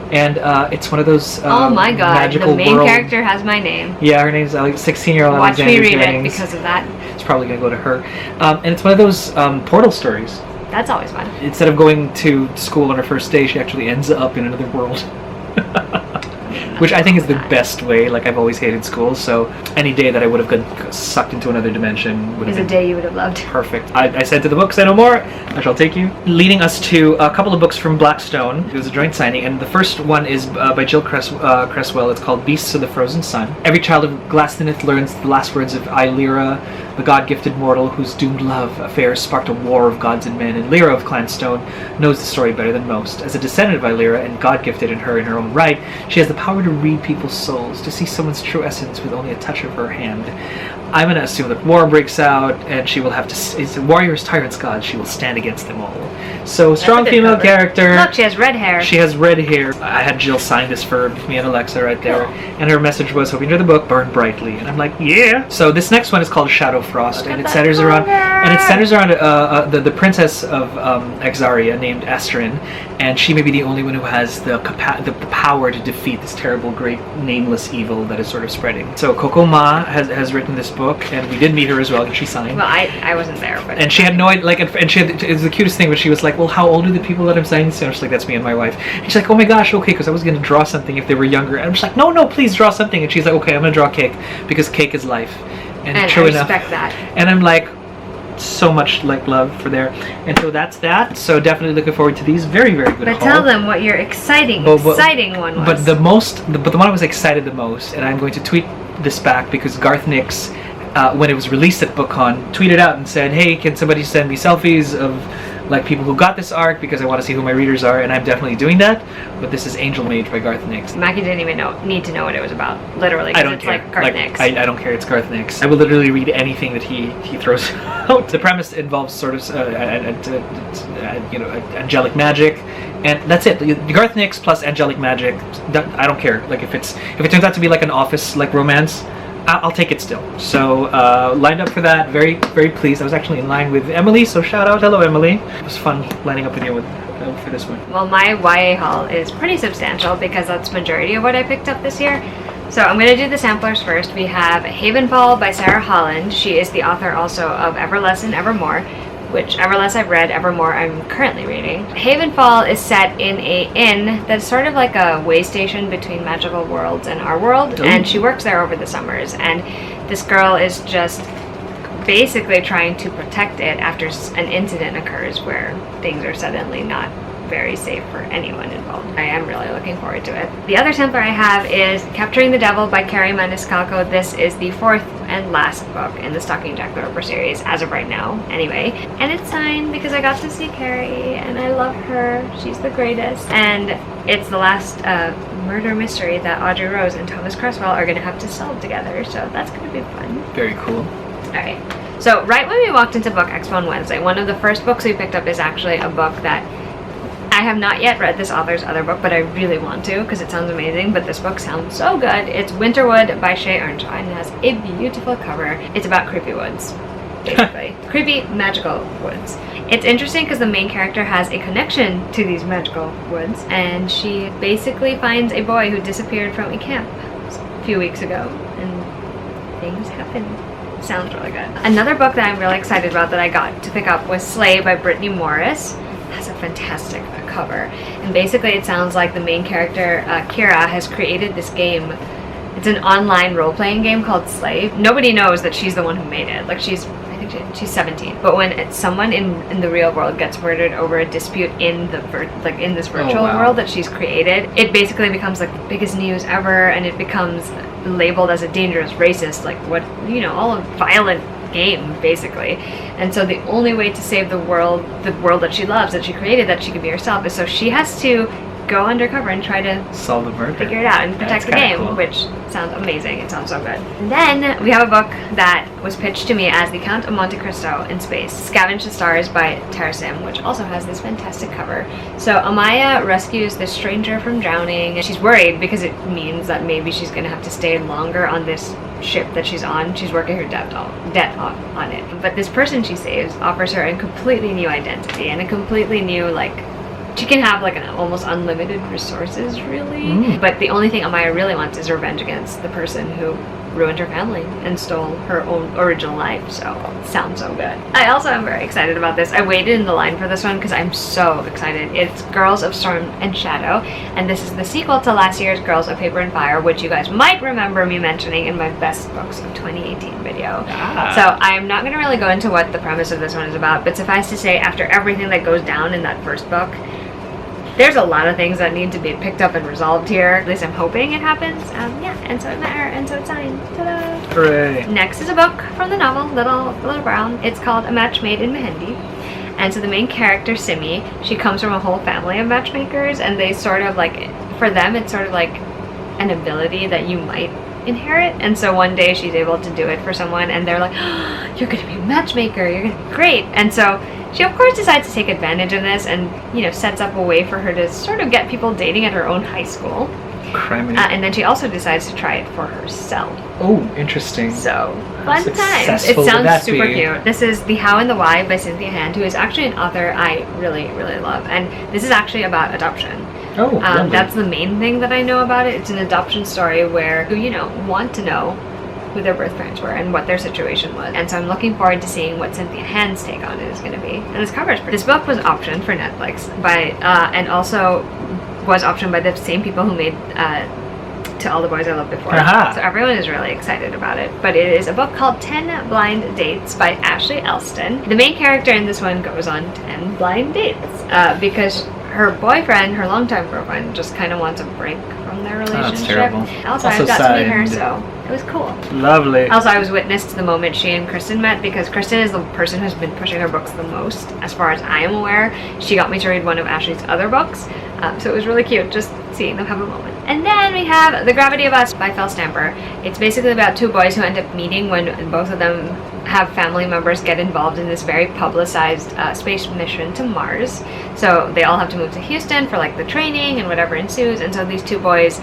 And it's one of those oh my god, magical the main world... character has my name. Yeah, her name's 16-year-old Watch Alexandra me read Jennings. it because of that. It's probably going to go to her. And it's one of those portal stories. That's always fun. Instead of going to school on her first day, she actually ends up in another world. Which I think is the best way. Like, I've always hated school, so any day that I would have gotten sucked into another dimension would have been a day you would have loved. Perfect. I said to the books, I know more, I shall take you. Leading us to a couple of books from Blackstone. It was a joint signing, and the first one is by Jill Cresswell. It's called Beasts of the Frozen Sun. Every child of Glastonith learns the last words of Lyra, the god-gifted mortal whose doomed love affairs sparked a war of gods and men, and Lyra of Clanstone knows the story better than most. As a descendant of Lyra and god-gifted in her own right, she has the power to read people's souls, to see someone's true essence with only a touch of her hand. I'm going to assume that war breaks out, and she will have to... It's warriors, tyrants, gods. She will stand against them all. So, strong female character. Look, she has red hair. She has red hair. I had Jill sign this for me and Alexa right there. And her message was, hope you enjoy the book, burn brightly. And I'm like, yeah. So this next one is called Shadow Frost, and it centers around the princess of Exaria named Astrin, and she may be the only one who has the power to defeat this terrible, great, nameless evil that is sort of spreading. So Coco Ma has written this book, and we did meet her as well, and she signed. Well, I wasn't there, but... And she had no idea, like, and she had, it was the cutest thing, but she was like, well, how old are the people that I'm signing to? And she's like, that's me and my wife. And she's like, oh my gosh, okay, because I was going to draw something if they were younger. And I'm just like, no, please draw something. And she's like, okay, I'm going to draw cake, because cake is life. And true enough. I respect that. And I'm like, so much like love for there. And so that's that. So definitely looking forward to these. Very, very good. But tell them what your exciting one was. But the one I was excited the most, and I'm going to tweet this back because Garth Nix, when it was released at BookCon, tweeted out and said, hey, can somebody send me selfies of like people who got this arc because I want to see who my readers are, and I'm definitely doing that. But this is Angel Mage by Garth Nix. Macky didn't even need to know what it was about, literally, because it's care. like Garth Nix. I don't care, it's Garth Nix. I will literally read anything that he throws out. The premise involves sort of angelic magic, and that's it. Garth Nix plus angelic magic, I don't care. Like if it turns out to be like an Office like romance, I'll take it still. So lined up for that. Very, very pleased. I was actually in line with Emily, so shout out. Hello, Emily. It was fun lining up with you for this one. Well, my YA haul is pretty substantial because that's majority of what I picked up this year. So I'm going to do the samplers first. We have Havenfall by Sarah Holland. She is the author also of Everless and Evermore, which Everless I've read, Evermore I'm currently reading. Havenfall is set in a inn that's sort of like a way station between magical worlds and our world, and she works there over the summers, and this girl is just basically trying to protect it after an incident occurs where things are suddenly not very safe for anyone involved. I am really looking forward to it. The other sampler I have is Capturing the Devil by Carrie Maniscalco. This is the fourth and last book in the Stalking Jack the Ripper series, as of right now, anyway. And it's signed because I got to see Carrie, and I love her. She's the greatest. And it's the last murder mystery that Audrey Rose and Thomas Cresswell are going to have to solve together, so that's going to be fun. Very cool. Alright, so right when we walked into BookExpo on Wednesday, one of the first books we picked up is actually a book that I have not yet read this author's other book, but I really want to because it sounds amazing, but this book sounds so good. It's Winterwood by Shay Earnshaw, and it has a beautiful cover. It's about creepy woods, basically. Creepy, magical woods. It's interesting because the main character has a connection to these magical woods, and she basically finds a boy who disappeared from a camp a few weeks ago, and things happen. Sounds really good. Another book that I'm really excited about that I got to pick up was Slay by Brittany Morris. It has a fantastic cover, and basically it sounds like the main character Kira has created this game. It's an online role-playing game called Slay. Nobody knows that she's the one who made it. Like she's 17, but when someone in the real world gets murdered over a dispute in the this virtual world that she's created, it basically becomes like the biggest news ever, and it becomes labeled as a dangerous racist, like what, you know, all a violent game basically. And so the only way to save the world that she loves, that she created, that she could be herself, is so she has to go undercover and try to solve the murder, figure it out and protect the game, cool. which sounds amazing. It sounds so good. And then we have a book that was pitched to me as The Count of Monte Cristo in Space, Scavenge the Stars by Tara Sim, which also has this fantastic cover. So Amaya rescues this stranger from drowning, and she's worried because it means that maybe she's going to have to stay longer on this ship that she's on. She's working her debt on it. But this person she saves offers her a completely new identity and a completely new, like, she can have like an almost unlimited resources, really. But the only thing Amaya really wants is revenge against the person who ruined her family and stole her own original life. So sounds so good. I also am very excited about this. I waited in the line for this one because I'm so excited. It's Girls of Storm and Shadow, and this is the sequel to last year's Girls of Paper and Fire, which you guys might remember me mentioning in my best books of 2018 video. So I'm not going to really go into what the premise of this one is about, but suffice to say, after everything that goes down in that first book, there's a lot of things that need to be picked up and resolved here. At least I'm hoping it happens. Yeah, and so it met her, and so it's signed. Ta-da! Hooray! Next is a book from the novel Little Brown. It's called A Match Made in Mehendi. And so the main character, Simi, she comes from a whole family of matchmakers, and they sort of like, for them, it's sort of like an ability that you might inherit. And so one day she's able to do it for someone, and they're like, oh, you're going to be a matchmaker, you're going to be great. And so she of course decides to take advantage of this and, you know, sets up a way for her to sort of get people dating at her own high school. And then she also decides to try it for herself. Oh, interesting. So, fun times. It sounds super cute. This is The How and the Why by Cynthia Hand, who is actually an author I really, really love. And this is actually about adoption. Oh, that's the main thing that I know about it. It's an adoption story where, you know, want to know who their birth parents were and what their situation was. And so I'm looking forward to seeing what Cynthia Hand's take on it is going to be. And this covers. This book was optioned for Netflix by, and also was optioned by the same people who made To All the Boys I Loved Before. So everyone is really excited about it. But it is a book called 10 Blind Dates by Ashley Elston. The main character in this one goes on 10 blind dates because her boyfriend, her longtime girlfriend, just kind of wants a break from their relationship. Oh, that's terrible. Also, I got to meet her, so it was cool. Lovely. Also, I was witness to the moment she and Kristen met, because Kristen is the person who's been pushing her books the most, as far as I am aware. She got me to read one of Ashley's other books, so it was really cute just seeing them have a moment. And then we have The Gravity of Us by Fel Stamper. It's basically about two boys who end up meeting when both of them have family members get involved in this very publicized space mission to Mars. So they all have to move to Houston for like the training and whatever ensues, and so these two boys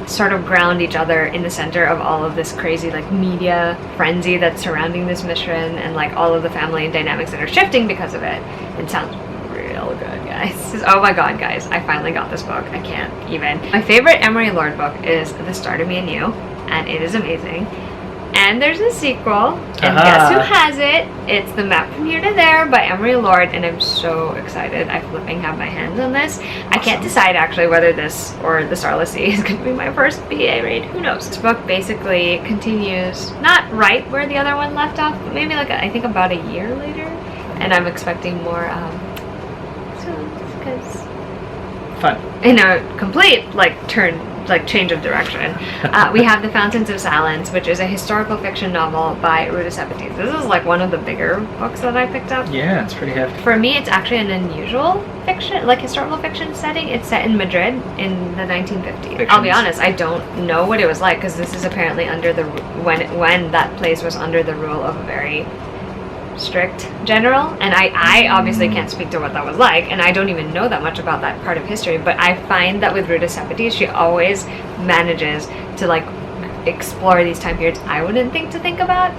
sort of ground each other in the center of all of this crazy like media frenzy that's surrounding this mission, and like all of the family dynamics that are shifting because of it. It sounds real good, guys. Oh my god, guys, I finally got this book. I can't even. My favorite Emery Lord book is The Start of Me and You, and it is amazing. And there's a sequel, and guess who has it? It's The Map from Here to There by Emery Lord, and I'm so excited. I flipping have my hands on this. I can't decide actually whether this or The Starless Sea is going to be my first BA read. Who knows? This book basically continues, not right where the other one left off, but maybe like I think about a year later, and I'm expecting more soon, because fun. In a complete change of direction. We have The Fountains of Silence, which is a historical fiction novel by Ruta Sepetys. This is like one of the bigger books that I picked up. Yeah, it's pretty hefty. For me, it's actually an unusual fiction, like historical fiction setting. It's set in Madrid in the 1950s. I'll be honest, I don't know what it was like, because this is apparently under the when that place was under the rule of a very strict general, and I obviously can't speak to what that was like, and I don't even know that much about that part of history, but I find that with Ruta Sepetys, she always manages to like explore these time periods I wouldn't think to think about,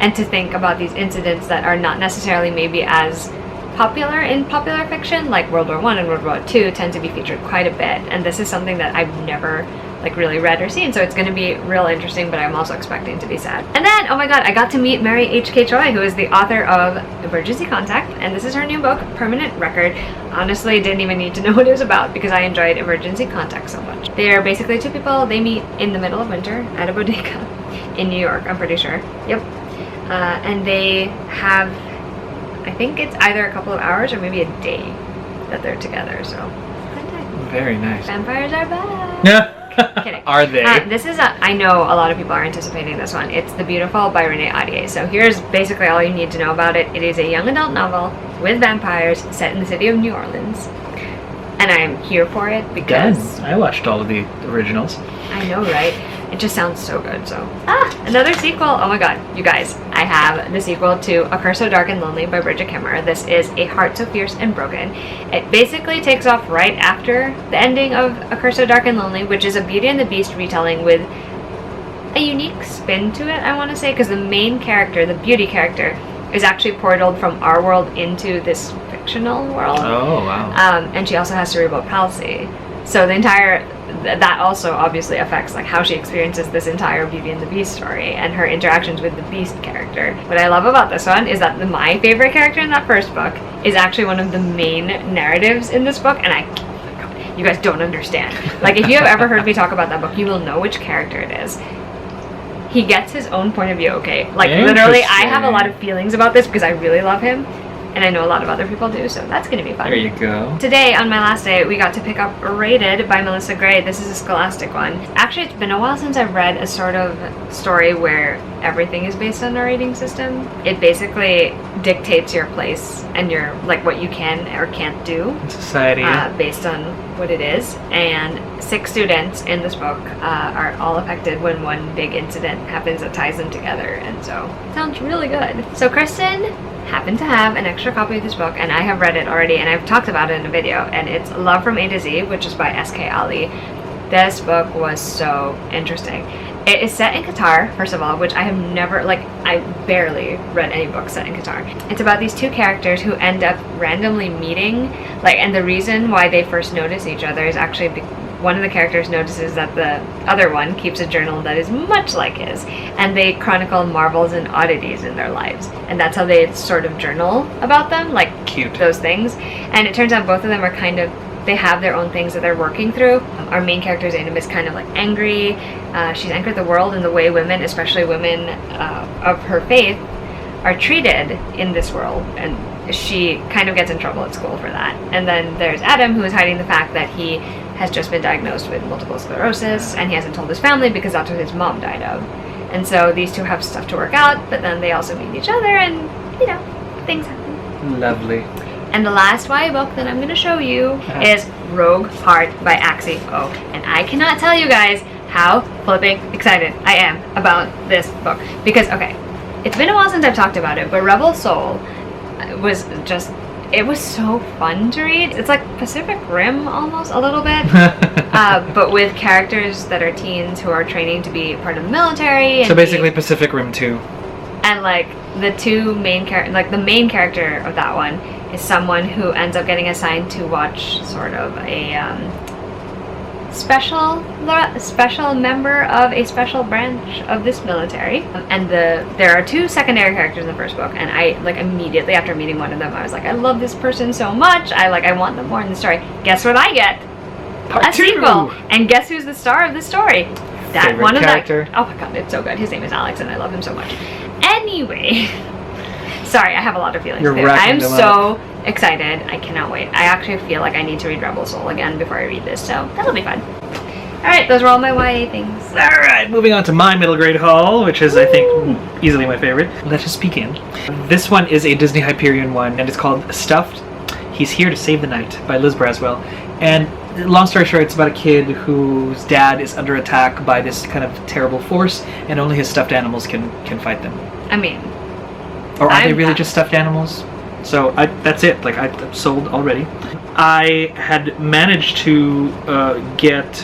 and to think about these incidents that are not necessarily maybe as popular in popular fiction, like World War I and World War II tend to be featured quite a bit, and this is something that I've never like really read or seen, so it's going to be real interesting, but I'm also expecting to be sad. And then, oh my god, I got to meet Mary H.K. Choi, who is the author of Emergency Contact, and this is her new book, Permanent Record. Honestly, didn't even need to know what it was about because I enjoyed Emergency Contact so much. They're basically two people, they meet in the middle of winter at a bodega in New York, I'm pretty sure. Yep. And they have, I think it's either a couple of hours or maybe a day that they're together, so fun time. Very nice. Vampires are back! Yeah. Kidding. Are they? This is I know a lot of people are anticipating this one. It's The Beautiful by Renee Ahdieh. So here's basically all you need to know about it. It is a young adult novel with vampires set in the city of New Orleans. And I'm here for it because... I watched all of the originals. I know, right? It just sounds so good, so... another sequel! Oh my god, you guys. I have the sequel to A Curse So Dark and Lonely by Bridget Kimmerer. This is A Heart So Fierce and Broken. It basically takes off right after the ending of A Curse So Dark and Lonely, which is a Beauty and the Beast retelling with a unique spin to it, I want to say, because the main character, the beauty character, is actually portaled from our world into this fictional world. Oh, wow. And she also has cerebral palsy. So the entire... that also obviously affects like how she experiences this entire Beauty and the Beast story and her interactions with the Beast character. What I love about this one is that my favorite character in that first book is actually one of the main narratives in this book, and you guys don't understand. Like, if you have ever heard me talk about that book, you will know which character it is. He gets his own point of view, okay? Like, literally, I have a lot of feelings about this because I really love him. And I know a lot of other people do, so that's going to be fun. There you go. Today, on my last day, we got to pick up Rated by Melissa Gray. This is a Scholastic one. Actually, it's been a while since I've read a sort of story where everything is based on a rating system. It basically dictates your place and your, like, what you can or can't do in society, based on what it is. And 6 students in this book are all affected when one big incident happens that ties them together. And so, it sounds really good. So Kristen happened to have an extra copy of this book, and I have read it already, and I've talked about it in a video, and it's Love from A to Z, which is by S.K. Ali. This book was so interesting. It is set in Qatar, first of all, which I have never, like, I barely read any books set in Qatar. It's about these 2 characters who end up randomly meeting, like, and the reason why they first notice each other is actually one of the characters notices that the other one keeps a journal that is much like his, and they chronicle marvels and oddities in their lives, and that's how they sort of journal about them, like, cute, those things. And it turns out both of them are kind of, they have their own things that they're working through. Our main character, Zainab, is kind of like angry. She's angry at the world and the way women, especially women of her faith, are treated in this world, and she kind of gets in trouble at school for that. And then there's Adam, who is hiding the fact that he has just been diagnosed with multiple sclerosis, and he hasn't told his family because that's what his mom died of. And so these 2 have stuff to work out, but then they also meet each other, and, you know, things happen. Lovely. And the last YA book that I'm going to show you is Rogue Heart by Axie O. And I cannot tell you guys how flipping excited I am about this book. Because, okay, it's been a while since I've talked about it, but Rebel Soul was just... it was so fun to read. It's like Pacific Rim almost, a little bit. But with characters that are teens who are training to be part of the military. And so basically Pacific Rim 2. And like the 2 main characters, like the main character of that one is someone who ends up getting assigned to watch sort of a special member of a special branch of this military. And there are 2 secondary characters in the first book, and I, like, immediately after meeting one of them, I was like, I love this person so much. I want them more in the story. Guess what I get? Part 2. Sequel. And guess who's the star of the story? That favorite one of character. Oh my god, it's so good. His name is Alex, and I love him so much. Anyway, sorry, I have a lot of feelings there. I am so excited. I cannot wait. I actually feel like I need to read Rebel Soul again before I read this, so that'll be fun. Alright, those were all my YA things. Alright, moving on to my middle grade haul, which is, I think, easily my favorite. Let us begin. This one is a Disney Hyperion one, and it's called Stuffed. He's Here to Save the Night by Liz Braswell. And long story short, it's about a kid whose dad is under attack by this kind of terrible force, and only his stuffed animals can fight them. I mean... Or are they really just stuffed animals? So that's it. Like, I'm sold already. I had managed to get...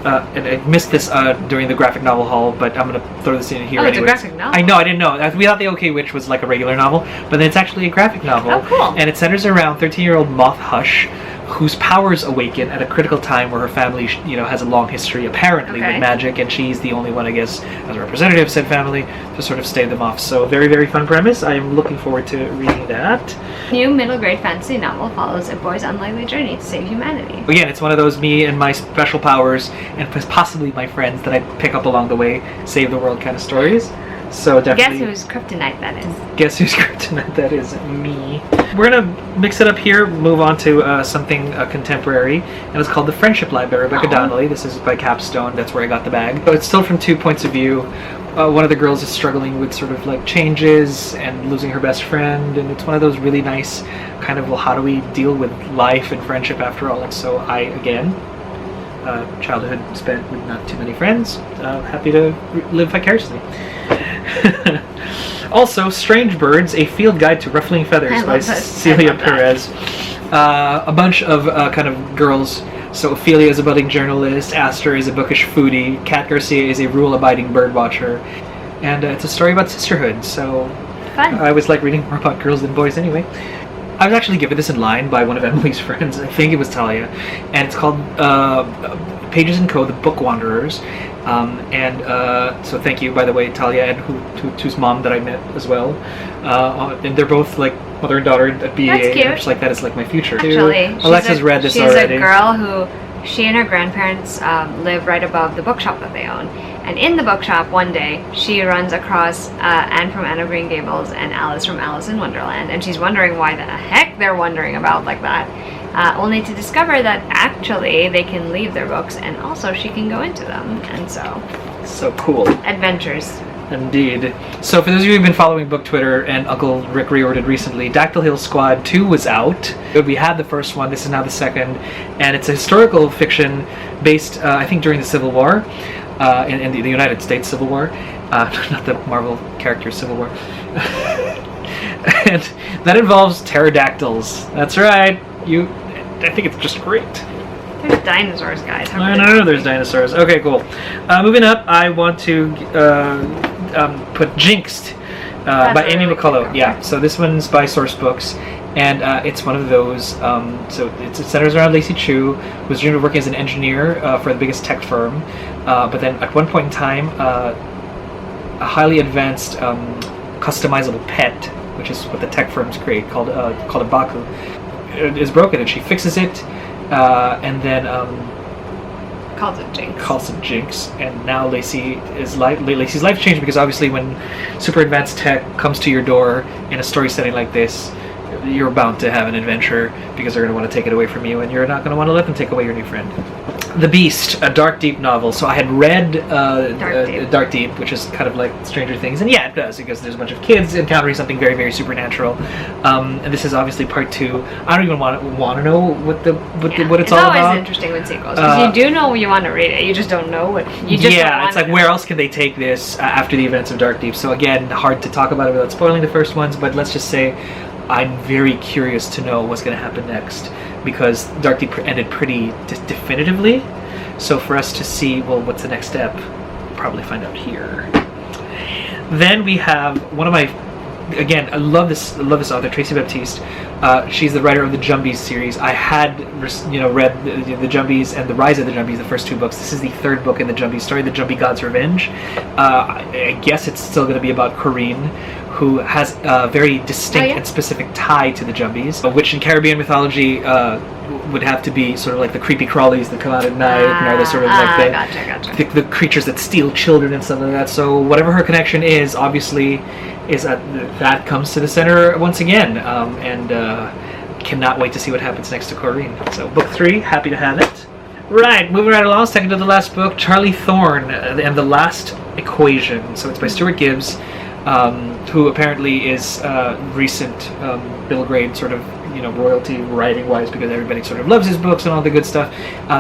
and I missed this during the graphic novel haul, but I'm going to throw this in here anyway. It's a graphic novel? I know, I didn't know. We thought The OK Witch was like a regular novel, but then it's actually a graphic novel. Oh, cool. And it centers around 13-year-old Moth Hush, whose powers awaken at a critical time where her family, has a long history, apparently, with magic, and she's the only one, I guess, as a representative of said family, to sort of stave them off. So, very, very fun premise. I am looking forward to reading that. New middle grade fantasy novel follows a boy's unlikely journey to save humanity. Again, it's one of those me and my special powers, and possibly my friends that I pick up along the way, save the world kind of stories. So definitely. Guess whose kryptonite that is? Guess whose kryptonite that is? Me. We're gonna mix it up here. Move on to something contemporary, and it's called The Friendship Library by Rebecca Donnelly. This is by Capstone. That's where I got the bag. So it's still from two points of view. One of the girls is struggling with sort of like changes and losing her best friend, and it's one of those really nice kind of, well, how do we deal with life and friendship after all? And so I, again, childhood spent with not too many friends, happy to live vicariously. Also, Strange Birds, A Field Guide to Ruffling Feathers by Celia Perez. A bunch of kind of girls. So Ophelia is a budding journalist, Aster is a bookish foodie, Kat Garcia is a rule-abiding bird watcher, and it's a story about sisterhood. So fun. I always like reading more about girls than boys anyway. I was actually given this in line by one of Emily's friends. I think it was Talia, and it's called Pages and Co. The Book Wanderers. So thank you, by the way, Talia, and whose mom that I met as well. And they're both like mother and daughter at BA. That's cute. And just like that is like my future. Actually, Alexa's read this already. She's a girl who, she and her grandparents live right above the bookshop that they own. And in the bookshop, one day, she runs across Anne from Anne of Green Gables and Alice from Alice in Wonderland, and she's wondering why the heck they're wondering about like that, only to discover that actually they can leave their books, and also she can go into them, and so cool. Adventures. Indeed. So for those of you who've been following Book Twitter, and Uncle Rick reordered recently, Dactyl Hill Squad 2 was out. We had the first one, this is now the second, and it's a historical fiction based, I think, during the Civil War, in the United States Civil War, not the Marvel character Civil War. And that involves pterodactyls. That's right. I think it's just great. There's dinosaurs, guys. I know there's dinosaurs. Okay, cool. Moving up, I want to put Jinxed by Amy McCullough. Yeah, so this one's by Source Books, and it's one of those. So it centers around Lacey Chu, who's dreamed of working as an engineer for the biggest tech firm, but then at one point in time, a highly advanced customizable pet, which is what the tech firms create, called a Baku, is broken, and she fixes it. And then calls it Jinx, and now Lacey's life changed, because obviously when super advanced tech comes to your door in a story setting like this, you're bound to have an adventure, because they're going to want to take it away from you, and you're not going to want to let them take away your new friend. The Beast, a Dark Deep novel. So I had read Dark Deep, which is kind of like Stranger Things, and yeah, it does, because there's a bunch of kids encountering something very, very supernatural. And this is obviously part 2. I don't even want to know what it's all about. It's always interesting with sequels, because you do know you want to read it, you just don't know what you just. Yeah, it's like, where else can they take this after the events of Dark Deep? So again, hard to talk about it without spoiling the first ones, but let's just say I'm very curious to know what's going to happen next, because Dark Deep ended pretty definitively. So for us to see, well, what's the next step, we'll probably find out here. Then we have one of my, again, I love this author, Tracy Baptiste. She's the writer of the Jumbies series. I had read the Jumbies and the Rise of the Jumbies, the first 2 books. This is the 3rd book in the Jumbies story, The Jumbie God's Revenge. I guess it's still going to be about Corinne, who has a very distinct and specific tie to the Jumbies, which in Caribbean mythology would have to be sort of like the creepy crawlies that come out at night, and are the sort of like the creatures that steal children and stuff like that. So whatever her connection is, obviously, is that comes to the center once again, and cannot wait to see what happens next to Corinne. So book 3, happy to have it. Right, moving right along, second to the last book, Charlie Thorne and the Last Equation. So it's by Stuart Gibbs, who apparently is recent Bill Grade sort of, royalty writing-wise, because everybody sort of loves his books and all the good stuff.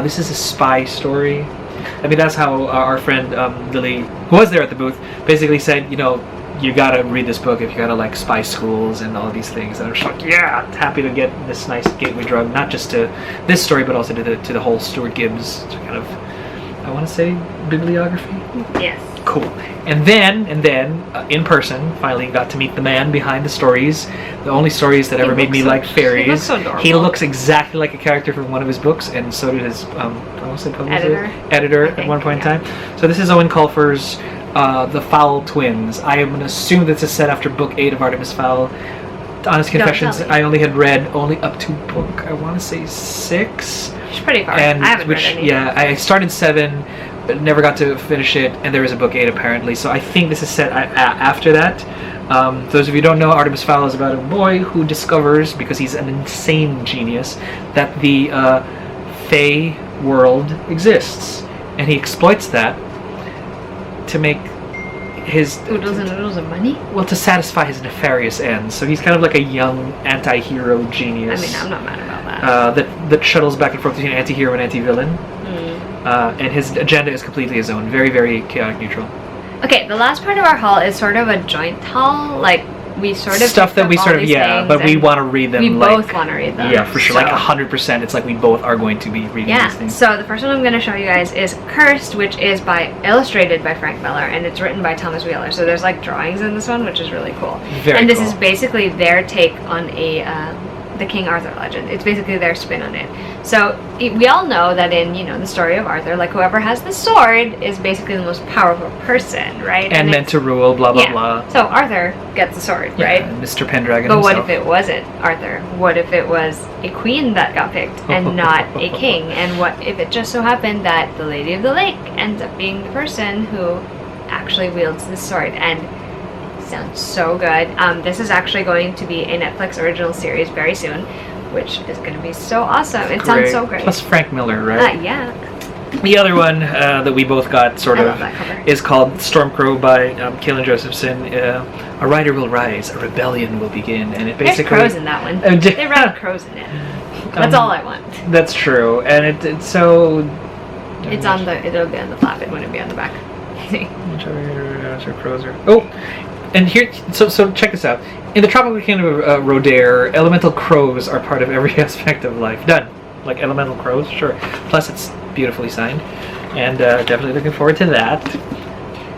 This is a spy story. I mean, that's how our friend Lily, who was there at the booth, basically said, you gotta read this book if you gotta like spy schools and all these things. And I'm just like, yeah, happy to get this nice gateway drug, not just to this story, but also to the whole Stuart Gibbs kind of, I want to say, bibliography. Yes. Cool. And then, in person, finally got to meet the man behind the stories. The only stories that ever made me like fairies. He looks so adorable. He looks exactly like a character from one of his books, and so did his editor at one point in time. So this is Owen Colfer's The Fowl Twins. I am going to assume that's a set after book 8 of Artemis Fowl. Honest confessions, I only had read up to book, I want to say 6. It's pretty far. I haven't read any. Yeah, I started 7. never got to finish it, and there is a book 8 apparently. So I think this is set after that. Those of you who don't know, Artemis Fowl is about a boy who discovers, because he's an insane genius, that the Fae world exists, and he exploits that to make his oodles and oodles of money. Well, to satisfy his nefarious ends. So he's kind of like a young anti-hero genius. I mean, I'm not mad about that. That shuttles back and forth between anti-hero and anti-villain. And his agenda is completely his own. Very, very chaotic neutral. Okay, the last part of our haul is sort of a joint haul. Like, we sort of stuff that we sort of but we want to read them. We like, both want to read them. Yeah, for sure. So. Like 100%. It's like we both are going to be reading these things. So the first one I'm going to show you guys is Cursed, which is illustrated by Frank Miller, and it's written by Thomas Wheeler. So there's like drawings in this one, which is really cool. Very and this cool. is basically their take on the King Arthur legend. It's basically their spin on it. So we all know that in the story of Arthur, like whoever has the sword is basically the most powerful person, right? And meant to rule, blah blah blah. So Arthur gets the sword, right? And Mr. Pendragon. But himself. what if it wasn't Arthur? What if it was a queen that got picked and not a king? And what if it just so happened that the Lady of the Lake ends up being the person who actually wields the sword? And sounds so good. This is actually going to be a Netflix original series very soon, which is going to be so awesome. It sounds so great. Plus Frank Miller, right? Yeah. The other one that we both got I love that cover. is called Stormcrow by Kaelin Josephson. A rider will rise, a rebellion will begin, and it basically There's crows in that one. They ride crows in it. That's all I want. That's true, and it's so. It's on the. It'll be on the flap. It wouldn't be on the back. Crows are. Oh, and here. So check this out. In the tropical kingdom of Rodair, elemental crows are part of every aspect of life. Done. Like elemental crows, sure. Plus, it's beautifully signed, and definitely looking forward to that.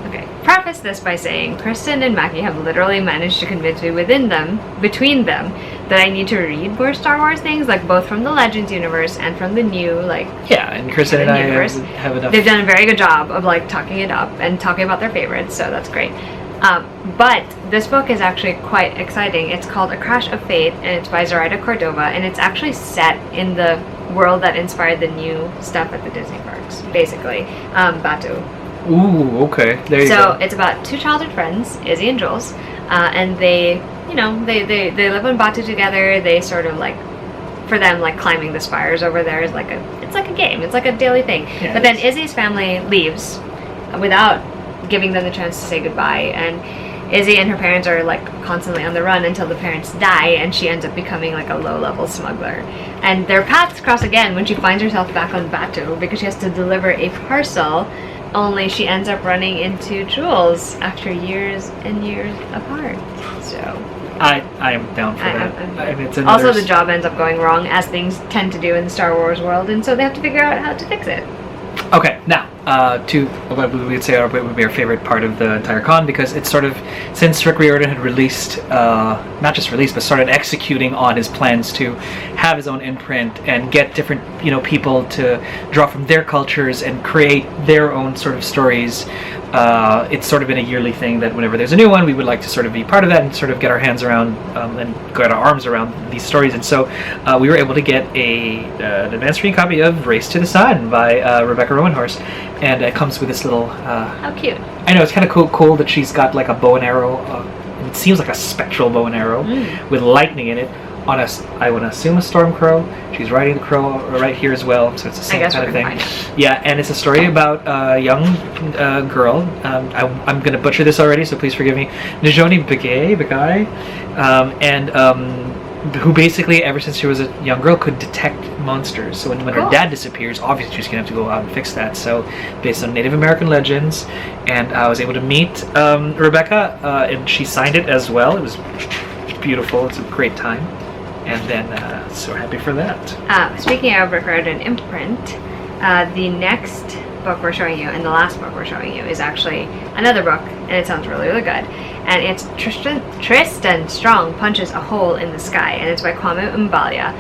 Okay. Preface this by saying Kristen and Macky have literally managed to convince me between them that I need to read more Star Wars things, like both from the Legends universe and from the new and Kristen and I have enough. They've done a very good job of talking it up and talking about their favorites, so that's great. But this book is actually quite exciting. It's called A Crash of Faith, and it's by Zoraida Cordova, and it's actually set in the world that inspired the new stuff at the Disney parks, basically. Batu. Ooh, okay. There you go. So it's about two childhood friends, Izzy and Jules, and they live on Batu together. They sort of for them, climbing the spires over there is it's like a game. It's like a daily thing. Yeah, but then Izzy's family leaves without giving them the chance to say goodbye, and Izzy and her parents are constantly on the run until the parents die, and she ends up becoming a low-level smuggler. And their paths cross again when she finds herself back on Batu because she has to deliver a parcel, only she ends up running into Jules after years and years apart. So I am down for that. It's also, the job ends up going wrong, as things tend to do in the Star Wars world, and so they have to figure out how to fix it. Okay, now to what we would say would be our favorite part of the entire con, because it's sort of, since Rick Riordan had released, not just released, but started executing on his plans to have his own imprint and get different people to draw from their cultures and create their own sort of stories. It's sort of been a yearly thing that whenever there's a new one, we would like to sort of be part of that and sort of get our hands around and get our arms around these stories. And so we were able to get an advanced reading copy of Race to the Sun by Rebecca Rowanhorse, and it comes with this little. How cute! I know, it's kind of cool that she's got a bow and arrow. It seems like a spectral bow and arrow with lightning in it. On I want to assume a storm crow. She's riding the crow right here as well, so it's the same kind of thing. Yeah, and it's a story about a young girl. I'm going to butcher this already, so please forgive me. Najoni Begay, who basically, ever since she was a young girl, could detect monsters. So when her dad disappears, obviously she's going to have to go out and fix that. So based on Native American legends, and I was able to meet Rebecca, and she signed it as well. It was beautiful. It's a great time. And then, so happy for that. Speaking of Rick Riordan imprint, the next book we're showing you, and the last book we're showing you, is actually another book, and it sounds really, really good. And it's Tristan Strong Punches a Hole in the Sky, and it's by Kwame Mbalia.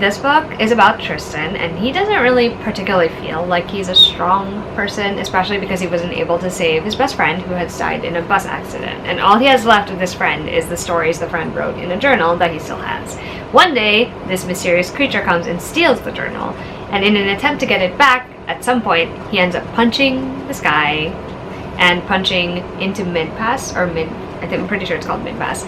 This book is about Tristan, and he doesn't really particularly feel like he's a strong person, especially because he wasn't able to save his best friend who had died in a bus accident. And all he has left of this friend is the stories the friend wrote in a journal that he still has. One day, this mysterious creature comes and steals the journal, and in an attempt to get it back, at some point he ends up punching the sky and punching into mid-pass, or mid, I'm pretty sure it's called mid-pass,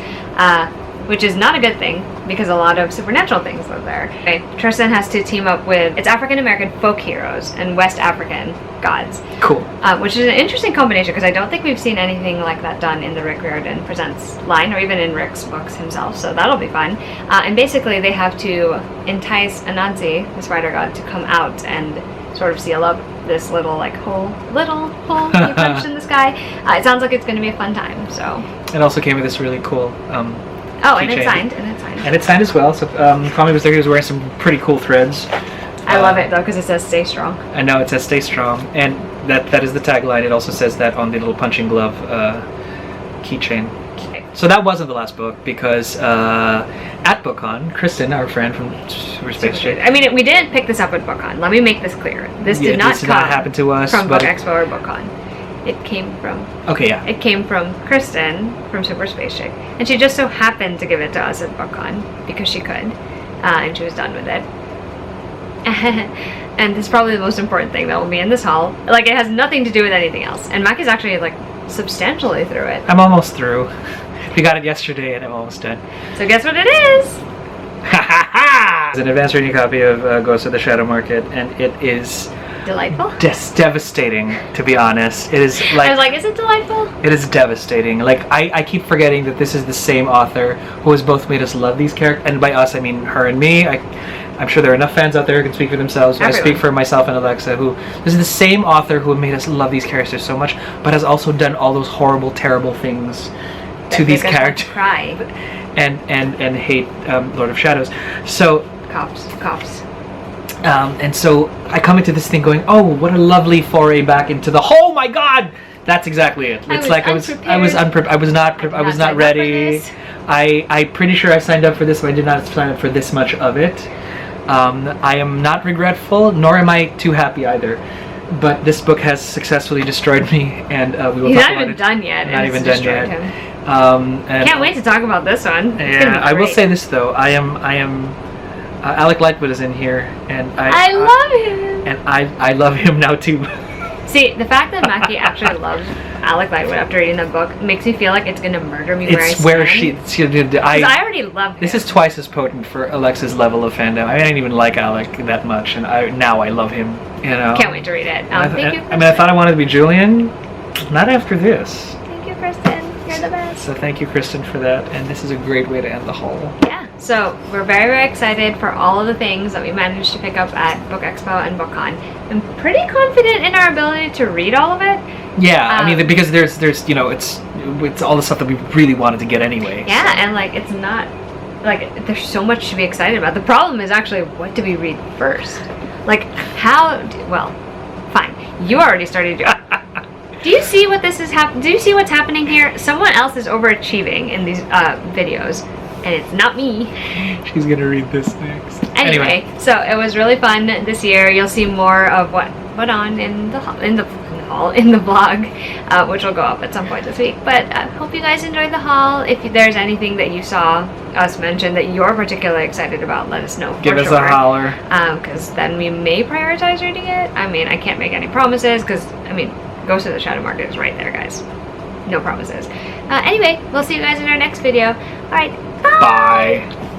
which is not a good thing because a lot of supernatural things live there. Okay, Tristan has to team up with its African-American folk heroes and West African gods. Cool. Which is an interesting combination because I don't think we've seen anything like that done in the Rick Riordan Presents line or even in Rick's books himself, so that'll be fun. And basically they have to entice Anansi, the spider god, to come out and sort of seal up this little hole he punched in the sky. It sounds like it's going to be a fun time. So it also came with this really cool and it's signed. And it's signed as well. So Kwame was there. He was wearing some pretty cool threads. I love it though because it says "Stay strong." I know it says "Stay strong," and that is the tagline. It also says that on the little punching glove keychain. So that wasn't the last book because at BookCon, Kristen, our friend from Super Space Jade. I mean, we didn't pick this up at BookCon. Let me make this clear. This did not happen to us from BookExpo or BookCon. It came from. Okay, yeah. It came from Kristen from Super Space Jade, and she just so happened to give it to us at BookCon because she could, and she was done with it. And this is probably the most important thing that will be in this haul. Like, it has nothing to do with anything else. And Macky's actually substantially through it. I'm almost through. We got it yesterday and I'm almost done. So guess what it is? It's an advanced reading copy of Ghost of the Shadow Market, and it is delightful. Devastating, to be honest. It is I was like, is it delightful? It is devastating. I keep forgetting that this is the same author who has both made us love these characters, and by us I mean her and me. I'm sure there are enough fans out there who can speak for themselves. Everyone. I speak for myself and Alexa, this is the same author who made us love these characters so much, but has also done all those horrible, terrible things to these characters. Cry. And hate Lord of Shadows. So Cops. And so I come into this thing going, oh, what a lovely foray back into the. Oh my God! That's exactly it. It's I was not ready. I'm pretty sure I signed up for this, but I did not sign up for this much of it. I am not regretful, nor am I too happy either. But this book has successfully destroyed me, and we will He's talk not about even it. done yet. Not even done yet. And can't wait to talk about this one. Yeah, I will say this though. I am. Alec Lightwood is in here, and I love him. And I love him now too. See, the fact that Macky actually loves Alec Lightwood after reading the book makes me feel like it's gonna murder me I already love him. This is twice as potent for Alexa's level of fandom. I didn't even like Alec that much, and now I love him. You know. Can't wait to read it. Thank you. I thought I wanted to be Julian. Not after this. Thank you, Kristen. You're the best. So thank you, Kristen, for that. And this is a great way to end the haul. Yeah. So we're very, very excited for all of the things that we managed to pick up at BookExpo and BookCon. I'm pretty confident in our ability to read all of it. Yeah, I mean, because there's it's all the stuff that we really wanted to get anyway. Yeah, so. And it's not there's so much to be excited about. The problem is actually what do we read first? Fine. You already started. Do you see what this is Do you see what's happening here? Someone else is overachieving in these videos. And it's not me. She's gonna read this next. Anyway, so it was really fun this year. You'll see more of what went on in the vlog, which will go up at some point this week. But I hope you guys enjoyed the haul. If there's anything that you saw us mention that you're particularly excited about, let us know. Give us a holler. Because then we may prioritize reading it. I mean, I can't make any promises because Ghost of the Shadow Market is right there, guys. No promises. Anyway, we'll see you guys in our next video. All right. Bye.